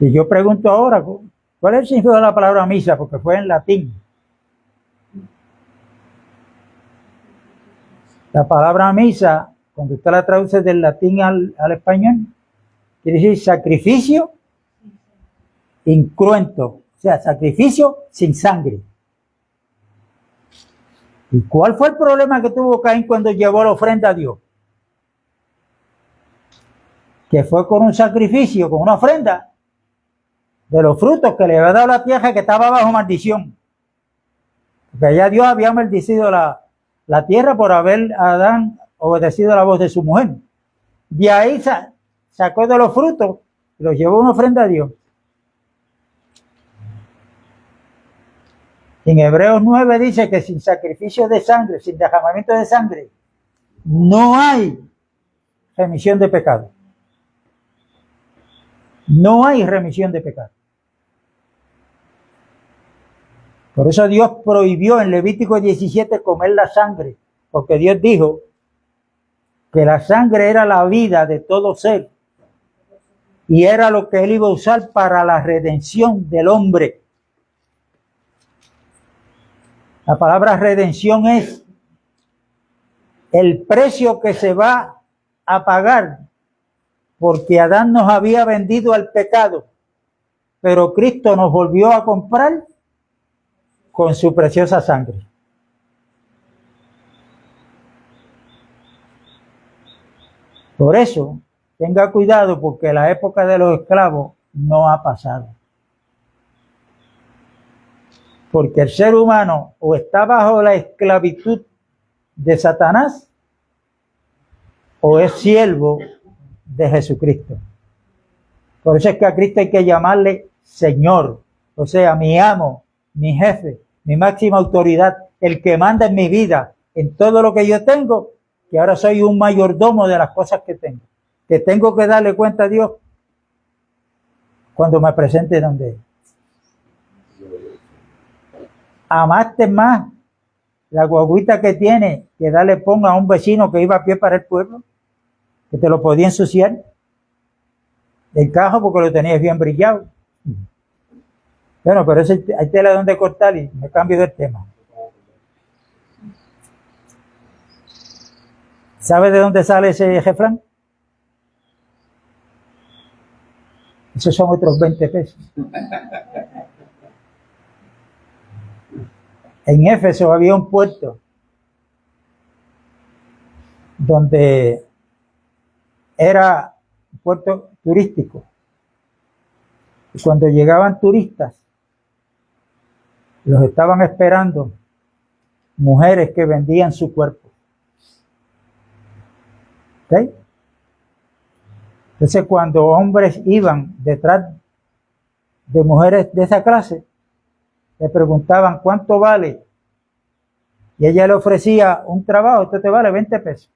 Y yo pregunto ahora, ¿cuál es el significado de la palabra misa? Porque fue en latín. La palabra misa, cuando usted la traduce del latín al español, quiere decir sacrificio incruento, o sea, sacrificio sin sangre. ¿Y cuál fue el problema que tuvo Caín cuando llevó la ofrenda a Dios? Que fue con un sacrificio, con una ofrenda de los frutos que le había dado la tierra, que estaba bajo maldición. Porque ya Dios había maldecido la tierra por haber Adán obedecido a la voz de su mujer. De ahí sacó de los frutos y los llevó una ofrenda a Dios. En Hebreos 9 dice que sin sacrificio de sangre, sin derramamiento de sangre, no hay remisión de pecado. No hay remisión de pecado. Por eso Dios prohibió en Levítico 17 comer la sangre, porque Dios dijo que la sangre era la vida de todo ser y era lo que Él iba a usar para la redención del hombre. La palabra redención es el precio que se va a pagar porque Adán nos había vendido al pecado, pero Cristo nos volvió a comprar con su preciosa sangre. Por eso, tenga cuidado porque la época de los esclavos no ha pasado. Porque el ser humano o está bajo la esclavitud de Satanás o es siervo de Jesucristo. Por eso es que a Cristo hay que llamarle Señor, o sea, mi amo, mi jefe, mi máxima autoridad, el que manda en mi vida, en todo lo que yo tengo, que ahora soy un mayordomo de las cosas que tengo. que tengo que darle cuenta a Dios cuando me presente donde Él. Amaste más la guaguita que tiene que darle ponga a un vecino que iba a pie para el pueblo, que te lo podía ensuciar del cajo porque lo tenías bien brillado. Bueno, pero eso hay tela donde cortar y me cambio del tema. ¿Sabe de dónde sale ese refrán? Esos son otros 20 pesos. En Éfeso había un puerto donde era un puerto turístico. Y cuando llegaban turistas, los estaban esperando mujeres que vendían su cuerpo. ¿Ok? Entonces, cuando hombres iban detrás de mujeres de esa clase, le preguntaban cuánto vale, y ella le ofrecía un trabajo, esto te vale 20 pesos.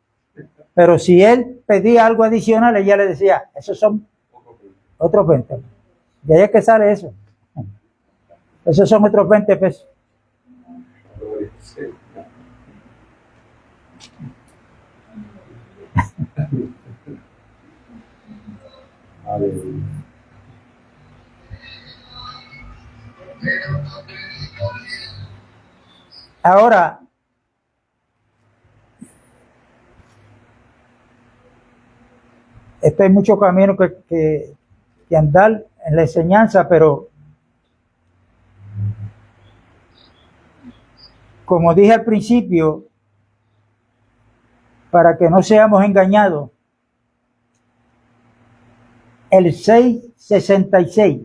Pero si él pedía algo adicional, ella le decía, esos son otros 20. De ahí es que sale eso. Esos son otros 20 pesos. Ahora, esto hay mucho camino que andar en la enseñanza, pero como dije al principio, para que no seamos engañados, el 666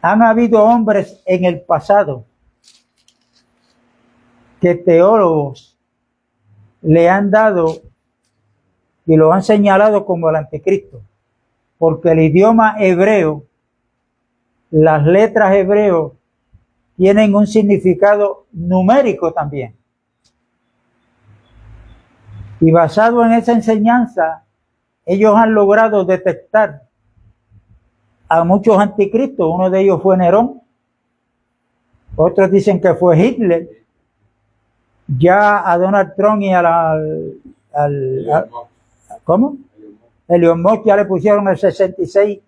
han habido hombres en el pasado que teólogos le han dado y lo han señalado como el anticristo, porque el idioma hebreo, las letras hebreos tienen un significado numérico también. Y basado en esa enseñanza, ellos han logrado detectar a muchos anticristos. Uno de ellos fue Nerón, otros dicen que fue Hitler. Ya a Donald Trump y ¿cómo? Elon Musk ya le pusieron el 66.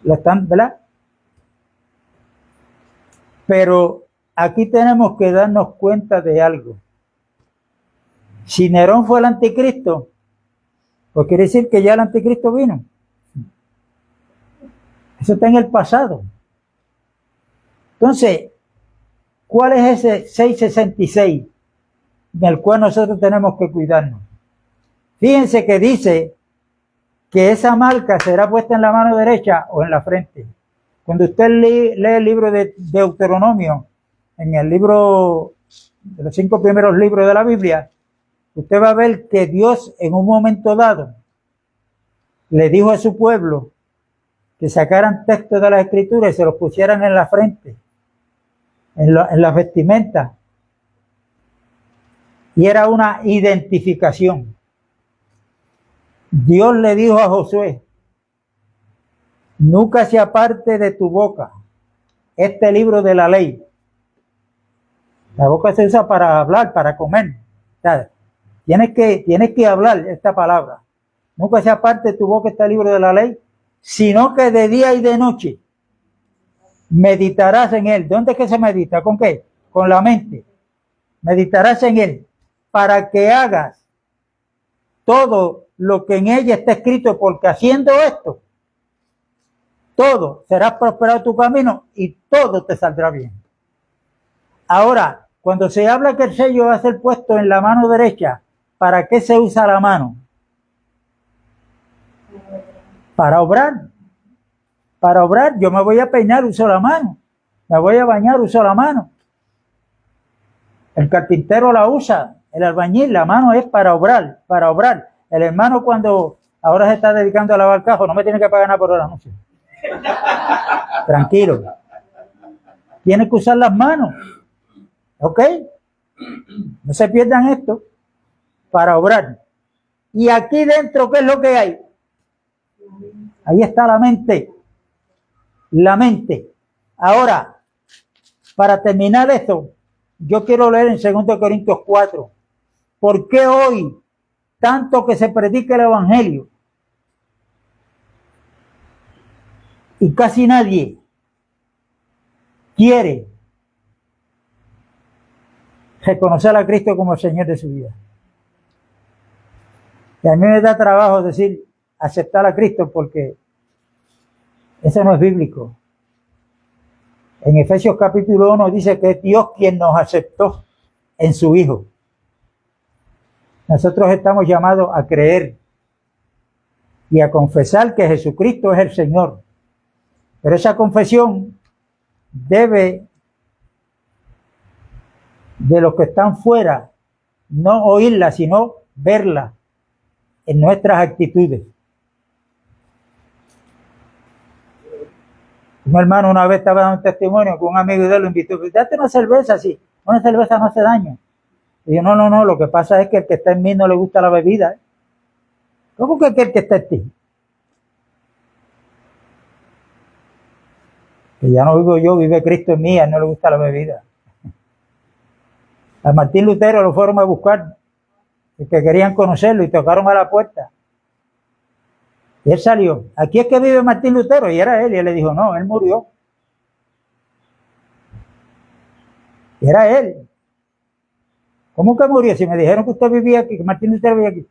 Lo están, ¿verdad? Pero aquí tenemos que darnos cuenta de algo. Si Nerón fue el anticristo, pues quiere decir que ya el anticristo vino. Eso está en el pasado. Entonces, ¿cuál es ese 666 en el cual nosotros tenemos que cuidarnos? Fíjense que dice que esa marca será puesta en la mano derecha o en la frente. Cuando usted lee el libro de Deuteronomio, en el libro de los 5 primeros libros de la Biblia, usted va a ver que Dios en un momento dado le dijo a su pueblo que sacaran textos de la Escritura y se los pusieran en la frente, en las vestimentas. Y era una identificación. Dios le dijo a Josué, nunca se aparte de tu boca este libro de la ley. La boca se usa para hablar, para comer. O sea, tienes que hablar esta palabra. Nunca se aparte de tu boca este libro de la ley, sino que de día y de noche meditarás en él. ¿Dónde es que se medita? ¿Con qué? Con la mente. Meditarás en él para que hagas todo lo que en ella está escrito, porque haciendo esto, todo será prosperado tu camino y todo te saldrá bien. Ahora, cuando se habla que el sello va a ser puesto en la mano derecha, ¿para qué se usa la mano? Para obrar. Para obrar, yo me voy a peinar, uso la mano. Me voy a bañar, uso la mano. El carpintero la usa, el albañil, la mano es para obrar, para obrar. El hermano cuando ahora se está dedicando a lavar cajos, no me tiene que pagar nada por hora, no sé. Tranquilo. Tiene que usar las manos. ¿Ok? No se pierdan esto para obrar. Y aquí dentro, ¿qué es lo que hay? Ahí está la mente. La mente. Ahora, para terminar esto, yo quiero leer en 2 Corintios 4. ¿Por qué hoy, tanto que se predica el Evangelio, y casi nadie quiere reconocer a Cristo como el Señor de su vida? Y a mí me da trabajo decir, aceptar a Cristo, porque eso no es bíblico. En Efesios capítulo 1 dice que es Dios quien nos aceptó en su Hijo. Nosotros estamos llamados a creer y a confesar que Jesucristo es el Señor. Pero esa confesión debe de los que están fuera no oírla, sino verla en nuestras actitudes. Un hermano una vez estaba dando un testimonio con un amigo de él, lo invitó, date una cerveza, sí, una cerveza no hace daño. Y yo, no, lo que pasa es que el que está en mí no le gusta la bebida. ¿Cómo que el que está en ti? Que ya no vivo yo, vive Cristo en mí, a él no le gusta la bebida. A Martín Lutero lo fueron a buscar, que querían conocerlo, y tocaron a la puerta. Y él salió. Aquí es que vive Martín Lutero, y era él, y él le dijo, no, él murió. Y era él. ¿Cómo que murió? Si me dijeron que usted vivía aquí, que Martín Lutero vivía aquí.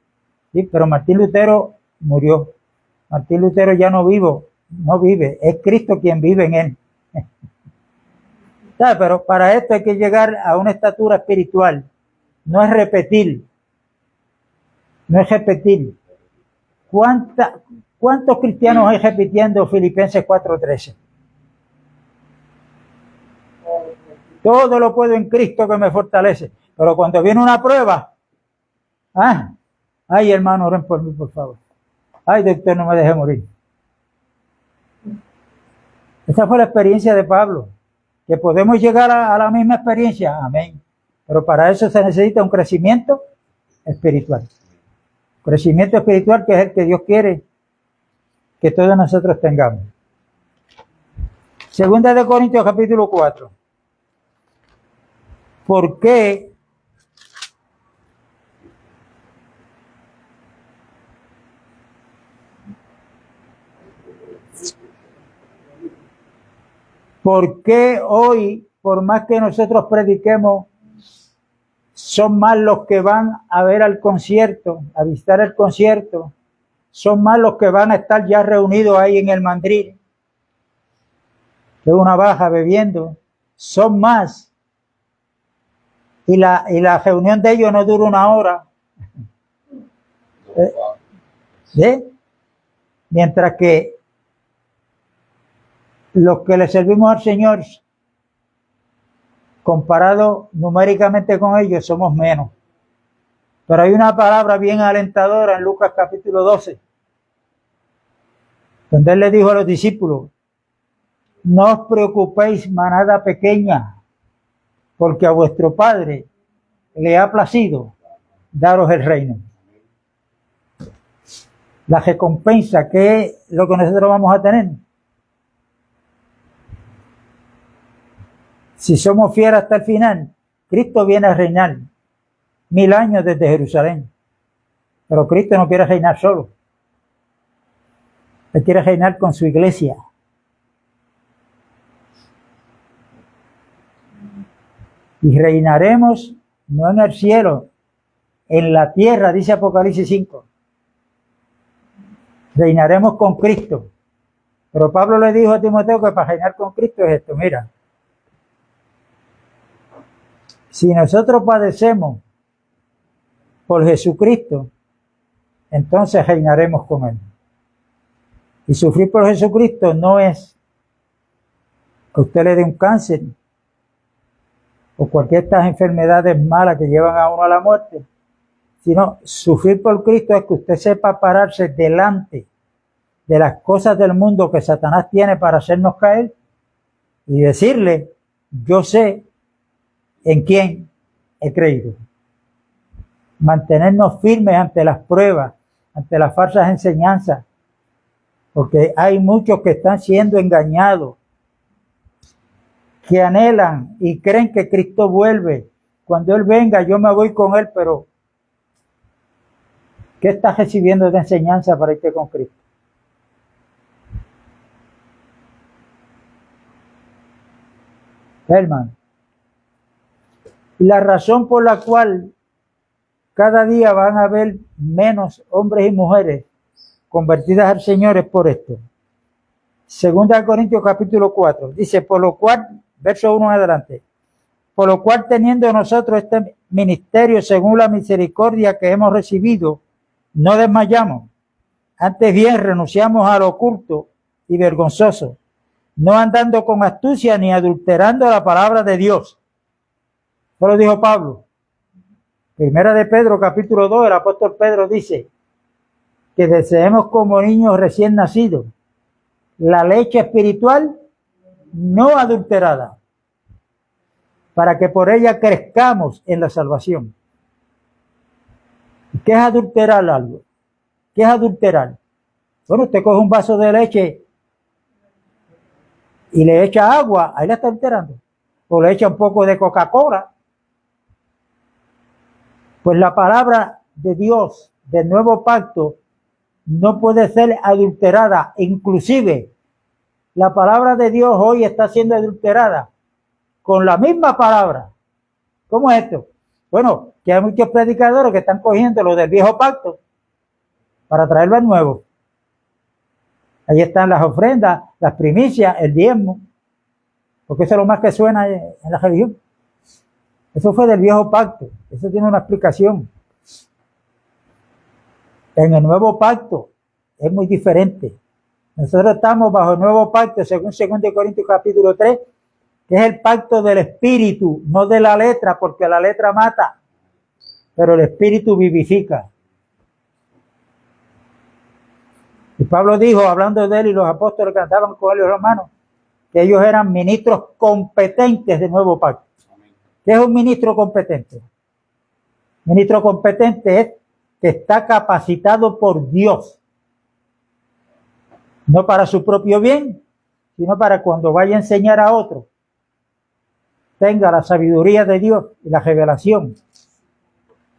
Sí, pero Martín Lutero murió. Martín Lutero ya no vive, es Cristo quien vive en él. ¿Sabe? Pero para esto hay que llegar a una estatura espiritual. No es repetir. ¿Cuántos cristianos hay repitiendo Filipenses 4:13? Todo lo puedo en Cristo que me fortalece. Pero cuando viene una prueba, ay hermano, oren por mí, por favor. Ay, doctor, no me deje morir. Esa fue la experiencia de Pablo. Que podemos llegar a la misma experiencia, amén. Pero para eso se necesita un crecimiento espiritual. Crecimiento espiritual que es el que Dios quiere que todos nosotros tengamos. 2 Corintios capítulo 4. ¿Por qué hoy, por más que nosotros prediquemos, son más los que van a ver al concierto, a visitar el concierto, son más los que van a estar ya reunidos ahí en el mandril, de una baja bebiendo, son más, y la reunión de ellos no dura una hora, mientras que los que le servimos al Señor, comparado numéricamente con ellos, somos menos. Pero hay una palabra bien alentadora en Lucas capítulo 12, donde él le dijo a los discípulos, no os preocupéis, manada pequeña, porque a vuestro Padre le ha placido daros el reino. La recompensa, que es lo que nosotros vamos a tener. Si somos fieles hasta el final, Cristo viene a reinar 1000 años desde Jerusalén. Pero Cristo no quiere reinar solo. Él quiere reinar con su iglesia. Y reinaremos no en el cielo, en la tierra, dice Apocalipsis 5. Reinaremos con Cristo. Pero Pablo le dijo a Timoteo que para reinar con Cristo es esto, mira. Si nosotros padecemos por Jesucristo, entonces reinaremos con Él. Y sufrir por Jesucristo no es que usted le dé un cáncer o cualquier de estas enfermedades malas que llevan a uno a la muerte, sino sufrir por Cristo es que usted sepa pararse delante de las cosas del mundo que Satanás tiene para hacernos caer y decirle, yo sé en quién he creído. Mantenernos firmes ante las pruebas, ante las falsas enseñanzas, porque hay muchos que están siendo engañados, que anhelan y creen que Cristo vuelve. Cuando Él venga, yo me voy con Él, pero ¿qué estás recibiendo de enseñanza para irte con Cristo? Hermano, la razón por la cual cada día van a haber menos hombres y mujeres convertidas al Señor es por esto. Segunda de Corintios capítulo 4, dice, por lo cual, verso 1 en adelante, por lo cual teniendo nosotros este ministerio según la misericordia que hemos recibido, no desmayamos, antes bien renunciamos a lo oculto y vergonzoso, no andando con astucia ni adulterando la palabra de Dios. Eso lo dijo Pablo. Primera de Pedro, capítulo 2, el apóstol Pedro dice que deseemos como niños recién nacidos la leche espiritual no adulterada, para que por ella crezcamos en la salvación. ¿Qué es adulterar algo? ¿Qué es adulterar? Bueno, usted coge un vaso de leche y le echa agua, ahí la está adulterando. O le echa un poco de Coca-Cola. Pues la palabra de Dios del nuevo pacto no puede ser adulterada. Inclusive la palabra de Dios hoy está siendo adulterada con la misma palabra. ¿Cómo es esto? Bueno, que hay muchos predicadores que están cogiendo lo del viejo pacto para traerlo al nuevo. Ahí están las ofrendas, las primicias, el diezmo, porque eso es lo más que suena en la religión. Eso fue del viejo pacto, eso tiene una explicación. En el nuevo pacto es muy diferente. Nosotros estamos bajo el nuevo pacto, según 2 Corintios capítulo 3, que es el pacto del espíritu, no de la letra, porque la letra mata, pero el espíritu vivifica. Y Pablo dijo, hablando de él y los apóstoles que andaban con él, los romanos, que ellos eran ministros competentes del nuevo pacto. ¿Qué es un ministro competente? Ministro competente es que está capacitado por Dios, no para su propio bien, sino para cuando vaya a enseñar a otro, tenga la sabiduría de Dios y la revelación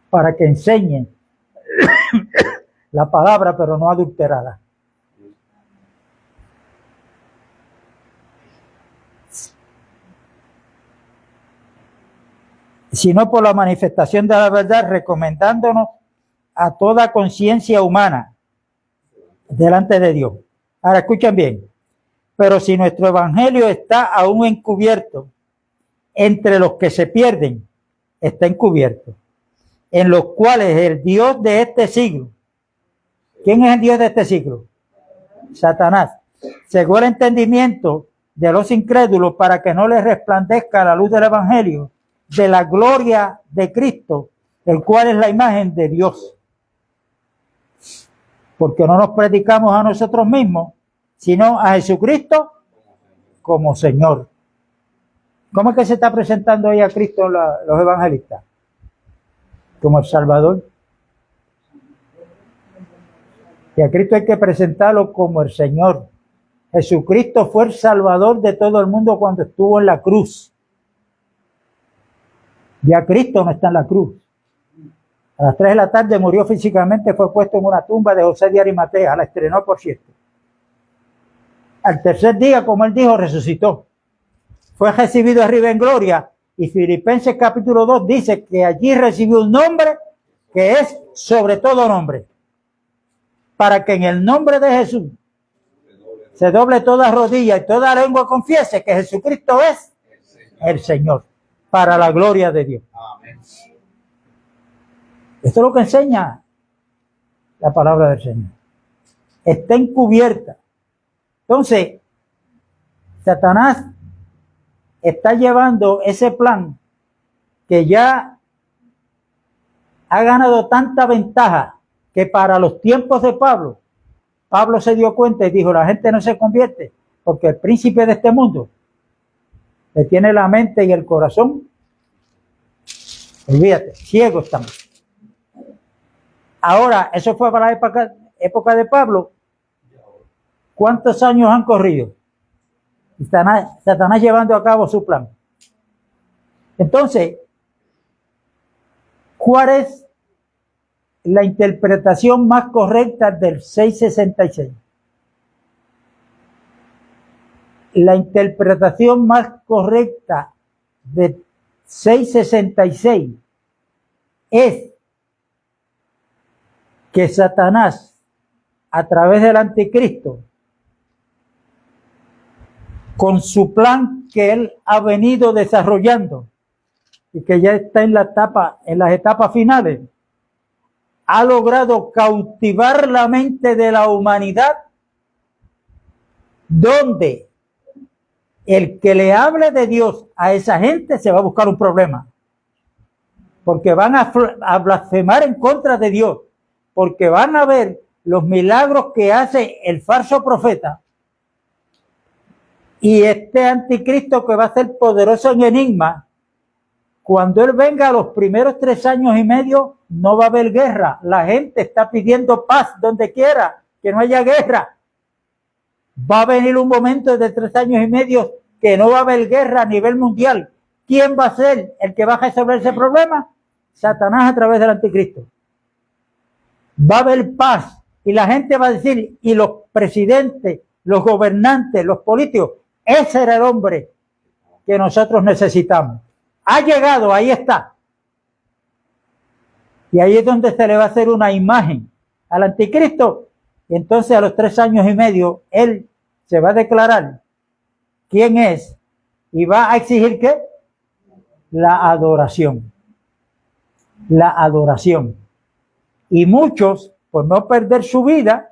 para que enseñe la palabra, pero no adulterada. Sino por la manifestación de la verdad, recomendándonos a toda conciencia humana delante de Dios. Ahora escuchen bien, pero si nuestro evangelio está aún encubierto, entre los que se pierden, está encubierto, en los cuales el Dios de este siglo, ¿quién es el Dios de este siglo? Satanás, cegó el entendimiento de los incrédulos para que no les resplandezca la luz del evangelio de la gloria de Cristo, el cual es la imagen de Dios. Porque no nos predicamos a nosotros mismos, sino a Jesucristo como Señor. ¿Cómo es que se está presentando ahí a Cristo los evangelistas? Como el Salvador. Y a Cristo hay que presentarlo como el Señor. Jesucristo fue el Salvador de todo el mundo cuando estuvo en la cruz. Ya Cristo no está en la cruz. A las 3 de la tarde murió físicamente, fue puesto en una tumba de José de Arimatea, la estrenó por cierto. Al tercer día, como él dijo, resucitó. Fue recibido arriba en gloria, y Filipenses capítulo 2 dice que allí recibió un nombre que es sobre todo nombre, para que en el nombre de Jesús se doble toda rodilla y toda lengua confiese que Jesucristo es el Señor, para la gloria de Dios. Amén. Esto es lo que enseña la palabra del Señor. Está encubierta. Entonces, Satanás está llevando ese plan que ya ha ganado tanta ventaja que para los tiempos de Pablo, Pablo se dio cuenta y dijo, la gente no se convierte porque el príncipe de este mundo le tiene la mente y el corazón Olvídate, ciegos están. Ahora, eso fue para la época de Pablo. ¿Cuántos años han corrido? Satanás llevando a cabo su plan. Entonces, ¿cuál es la interpretación más correcta del 666? La interpretación más correcta del 666 es que Satanás, a través del anticristo, con su plan que él ha venido desarrollando y que ya está en las etapas finales, ha logrado cautivar la mente de la humanidad, donde el que le hable de Dios a esa gente se va a buscar un problema, porque van a blasfemar en contra de Dios, porque van a ver los milagros que hace el falso profeta, y este anticristo que va a ser poderoso en enigma. Cuando él venga, los primeros 3 años y medio no va a haber guerra. La gente está pidiendo paz donde quiera, que no haya guerra. Va a venir un momento de 3 años y medio que no va a haber guerra a nivel mundial. ¿Quién va a ser el que va a resolver ese problema? Satanás, a través del anticristo. Va a haber paz y la gente va a decir, y los presidentes, los gobernantes, los políticos, ese era el hombre que nosotros necesitamos. Ha llegado, ahí está. Y ahí es donde se le va a hacer una imagen al anticristo. Y entonces a los 3 años y medio, él se va a declarar quién es y va a exigir ¿qué? La adoración. La adoración. Y muchos, por no perder su vida,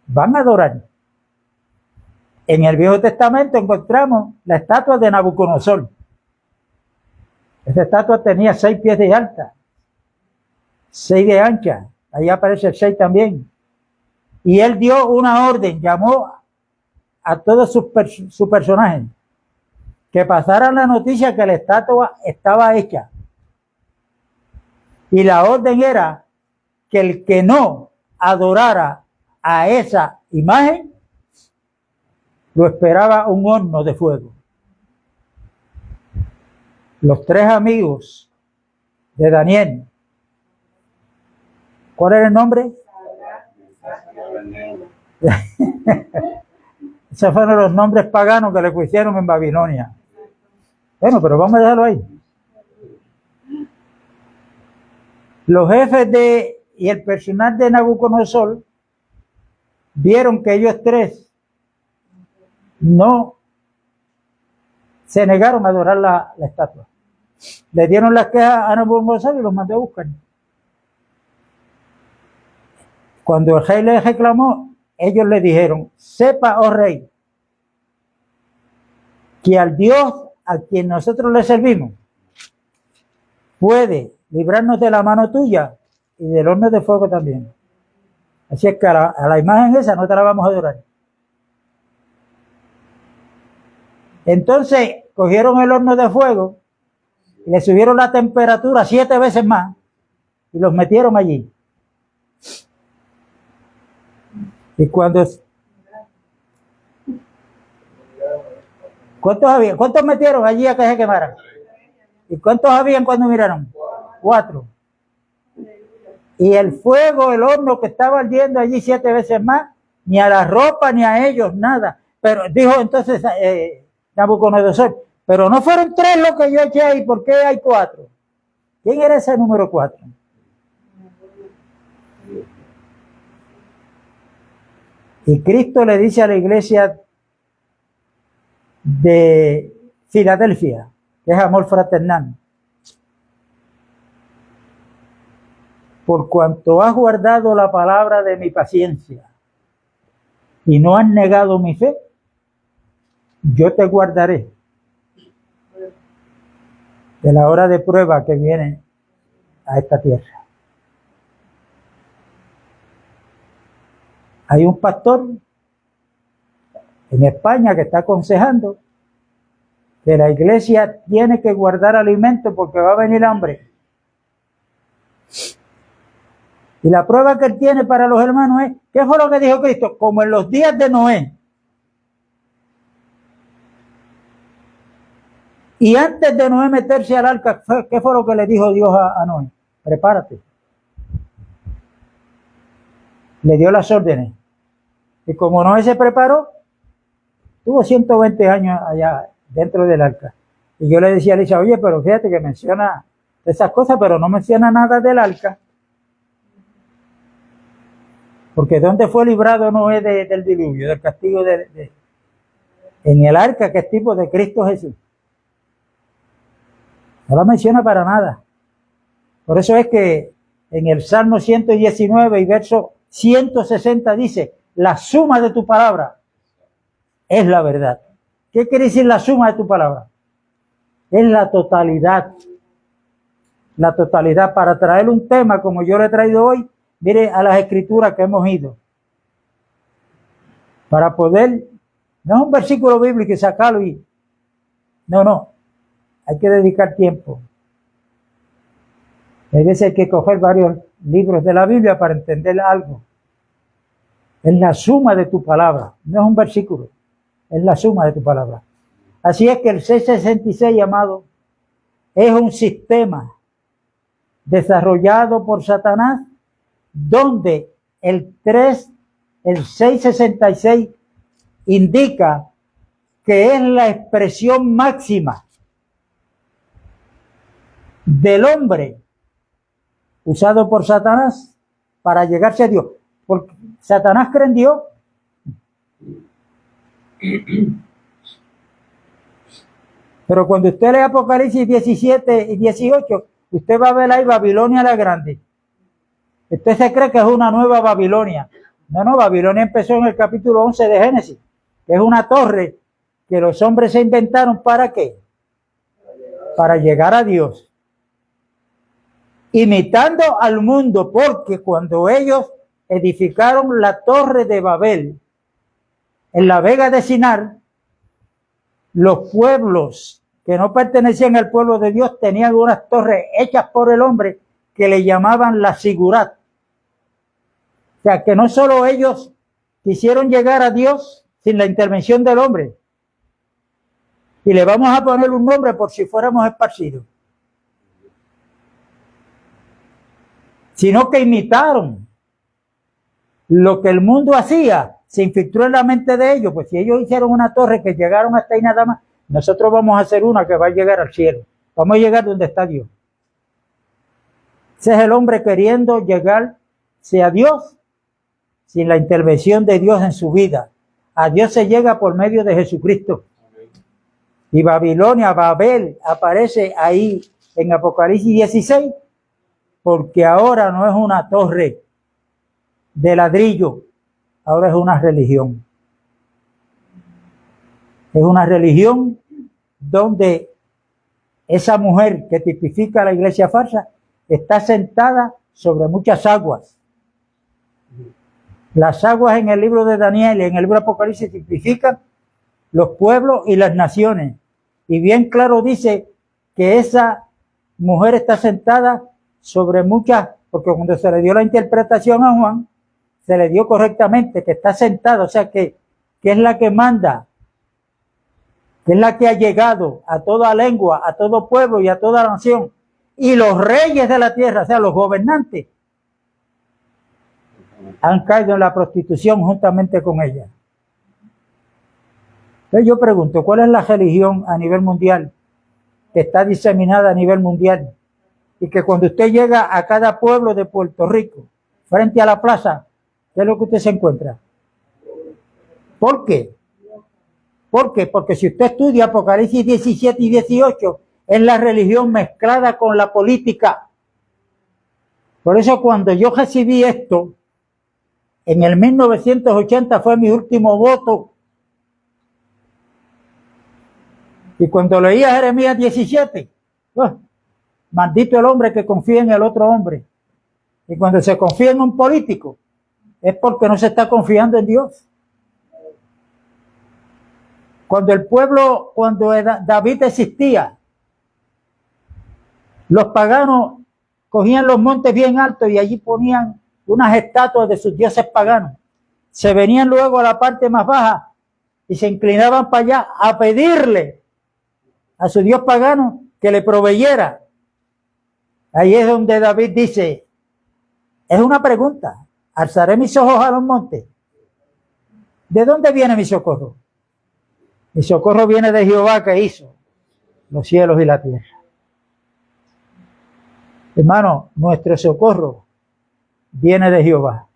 van a adorar. En el Viejo Testamento encontramos la estatua de Nabucodonosor. Esa estatua tenía 6 pies de alta, 6 de ancha. Ahí aparece el 6 también. Y él dio una orden, llamó a todos sus personajes que pasaran la noticia que la estatua estaba hecha. Y la orden era que el que no adorara a esa imagen, lo esperaba un horno de fuego. Los 3 amigos de Daniel, ¿cuál era el nombre? Esos fueron los nombres paganos que le pusieron en Babilonia. Bueno, pero vamos a dejarlo ahí. Los jefes y el personal de Nabucodonosor vieron que ellos 3 no se negaron a adorar la estatua. Le dieron las quejas a Nabucodonosor y los mandó a buscar. Cuando el rey les reclamó, ellos le dijeron, sepa, oh rey, que al Dios a quien nosotros le servimos puede librarnos de la mano tuya y del horno de fuego también. Así es que a la imagen esa no te la vamos a adorar. Entonces cogieron el horno de fuego y le subieron la temperatura 7 veces más y los metieron allí. Y ¿cuántos metieron allí a que se quemaran? ¿Y cuántos habían cuando miraron? 4. Y el fuego, el horno que estaba ardiendo allí 7 veces más, ni a la ropa ni a ellos, nada. Pero dijo entonces Nabucodonosor, pero no fueron 3 los que yo eché ahí, ¿por qué hay 4? ¿Quién era ese número 4? Y Cristo le dice a la iglesia de Filadelfia, que es amor fraternal, por cuanto has guardado la palabra de mi paciencia y no has negado mi fe, yo te guardaré de la hora de prueba que viene a esta tierra. Hay un pastor en España que está aconsejando que la iglesia tiene que guardar alimento porque va a venir hambre. Y la prueba que él tiene para los hermanos es, ¿qué fue lo que dijo Cristo? Como en los días de Noé. Y antes de Noé meterse al arca, ¿qué fue lo que le dijo Dios a Noé? Prepárate. Le dio las órdenes. Y como Noé se preparó, tuvo 120 años allá dentro del arca. Y yo le decía a Elisa, oye, pero fíjate que menciona esas cosas, pero no menciona nada del arca. Porque ¿dónde fue librado Noé del diluvio, del castigo en el arca, que es tipo de Cristo Jesús? No la menciona para nada. Por eso es que en el Salmo 119 y verso 160 dice, la suma de tu palabra es la verdad. ¿Qué quiere decir la suma de tu palabra? Es la totalidad. La totalidad. Para traer un tema como yo le he traído hoy, mire a las escrituras que hemos ido. Para poder, no es un versículo bíblico y sacarlo y... No. Hay que dedicar tiempo. A veces hay que coger varios libros de la Biblia para entender algo. Es la suma de tu palabra, no es un versículo, es la suma de tu palabra. Así es que el 666, amado, es un sistema desarrollado por Satanás, donde el 666 indica que es la expresión máxima del hombre usado por Satanás para llegarse a Dios. Porque Satanás cree en Dios. Pero cuando usted lee Apocalipsis 17 y 18, usted va a ver ahí Babilonia la Grande. Usted se cree que es una nueva Babilonia. No, Babilonia empezó en el capítulo 11 de Génesis. Es una torre que los hombres se inventaron, ¿para qué? Para llegar a Dios. Imitando al mundo, porque cuando ellos edificaron la torre de Babel en la vega de Sinar, los pueblos que no pertenecían al pueblo de Dios tenían unas torres hechas por el hombre que le llamaban la Sigurat. O sea, que no solo ellos quisieron llegar a Dios sin la intervención del hombre, y le vamos a poner un nombre por si fuéramos esparcidos, sino que imitaron lo que el mundo hacía, se infiltró en la mente de ellos. Pues si ellos hicieron una torre que llegaron hasta ahí nada más, nosotros vamos a hacer una que va a llegar al cielo, vamos a llegar donde está Dios. Ese es el hombre queriendo llegarse a Dios sin la intervención de Dios en su vida. A Dios se llega por medio de Jesucristo. Y Babilonia, Babel, aparece ahí en Apocalipsis 16, porque ahora no es una torre de ladrillo, ahora es una religión. Es una religión donde esa mujer que tipifica la iglesia falsa está sentada sobre muchas aguas. Las aguas en el libro de Daniel y en el libro de Apocalipsis tipifican los pueblos y las naciones. Y bien claro dice que esa mujer está sentada sobre muchas, porque cuando se le dio la interpretación a Juan, se le dio correctamente que está sentada, o sea que es la que manda, que es la que ha llegado a toda lengua, a todo pueblo y a toda nación. Y los reyes de la tierra, o sea, los gobernantes, han caído en la prostitución juntamente con ella. Entonces yo pregunto, ¿cuál es la religión a nivel mundial que está diseminada a nivel mundial? Y que cuando usted llega a cada pueblo de Puerto Rico, frente a la plaza, ¿qué es lo que usted se encuentra? ¿Por qué? ¿Por qué? Porque si usted estudia Apocalipsis 17 y 18, es la religión mezclada con la política. Por eso cuando yo recibí esto, en el 1980 fue mi último voto. Y cuando leía Jeremías 17, maldito el hombre que confía en el otro hombre. Y cuando se confía en un político, es porque no se está confiando en Dios. Cuando David existía, los paganos cogían los montes bien altos y allí ponían unas estatuas de sus dioses paganos. Se venían luego a la parte más baja y se inclinaban para allá a pedirle a su dios pagano que le proveyera. Ahí es donde David dice, es una pregunta, alzaré mis ojos a los montes. ¿De dónde viene mi socorro? Mi socorro viene de Jehová que hizo los cielos y la tierra. Hermano, nuestro socorro viene de Jehová.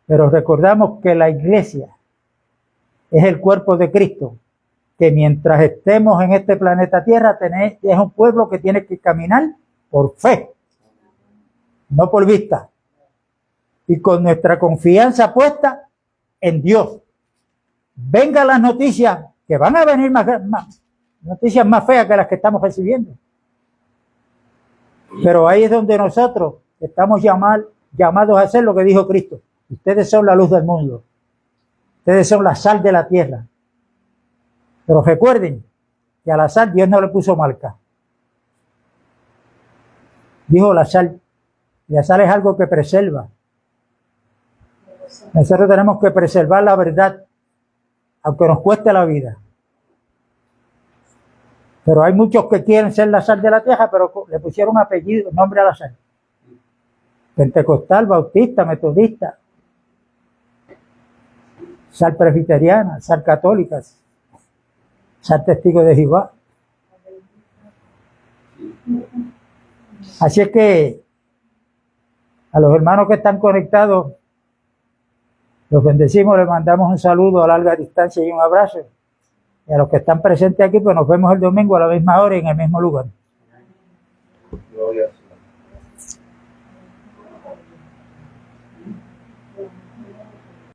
Pero recordamos que la iglesia es el cuerpo de Cristo, que mientras estemos en este planeta Tierra, es un pueblo que tiene que caminar por fe, no por vista. Y con nuestra confianza puesta en Dios. Vengan las noticias, que van a venir noticias más feas que las que estamos recibiendo. Pero ahí es donde nosotros estamos llamados a hacer lo que dijo Cristo. Ustedes son la luz del mundo. Ustedes son la sal de la tierra. Pero recuerden que a la sal Dios no le puso marca. Dijo la sal. La sal es algo que preserva. Nosotros tenemos que preservar la verdad, aunque nos cueste la vida. Pero hay muchos que quieren ser la sal de la tierra, pero le pusieron apellido, nombre a la sal. Pentecostal, bautista, metodista, sal presbiteriana, sal católica, sal testigo de Jehová. Así es que a los hermanos que están conectados, los bendecimos, les mandamos un saludo a larga distancia y un abrazo. Y a los que están presentes aquí, pues nos vemos el domingo a la misma hora y en el mismo lugar. Gloria.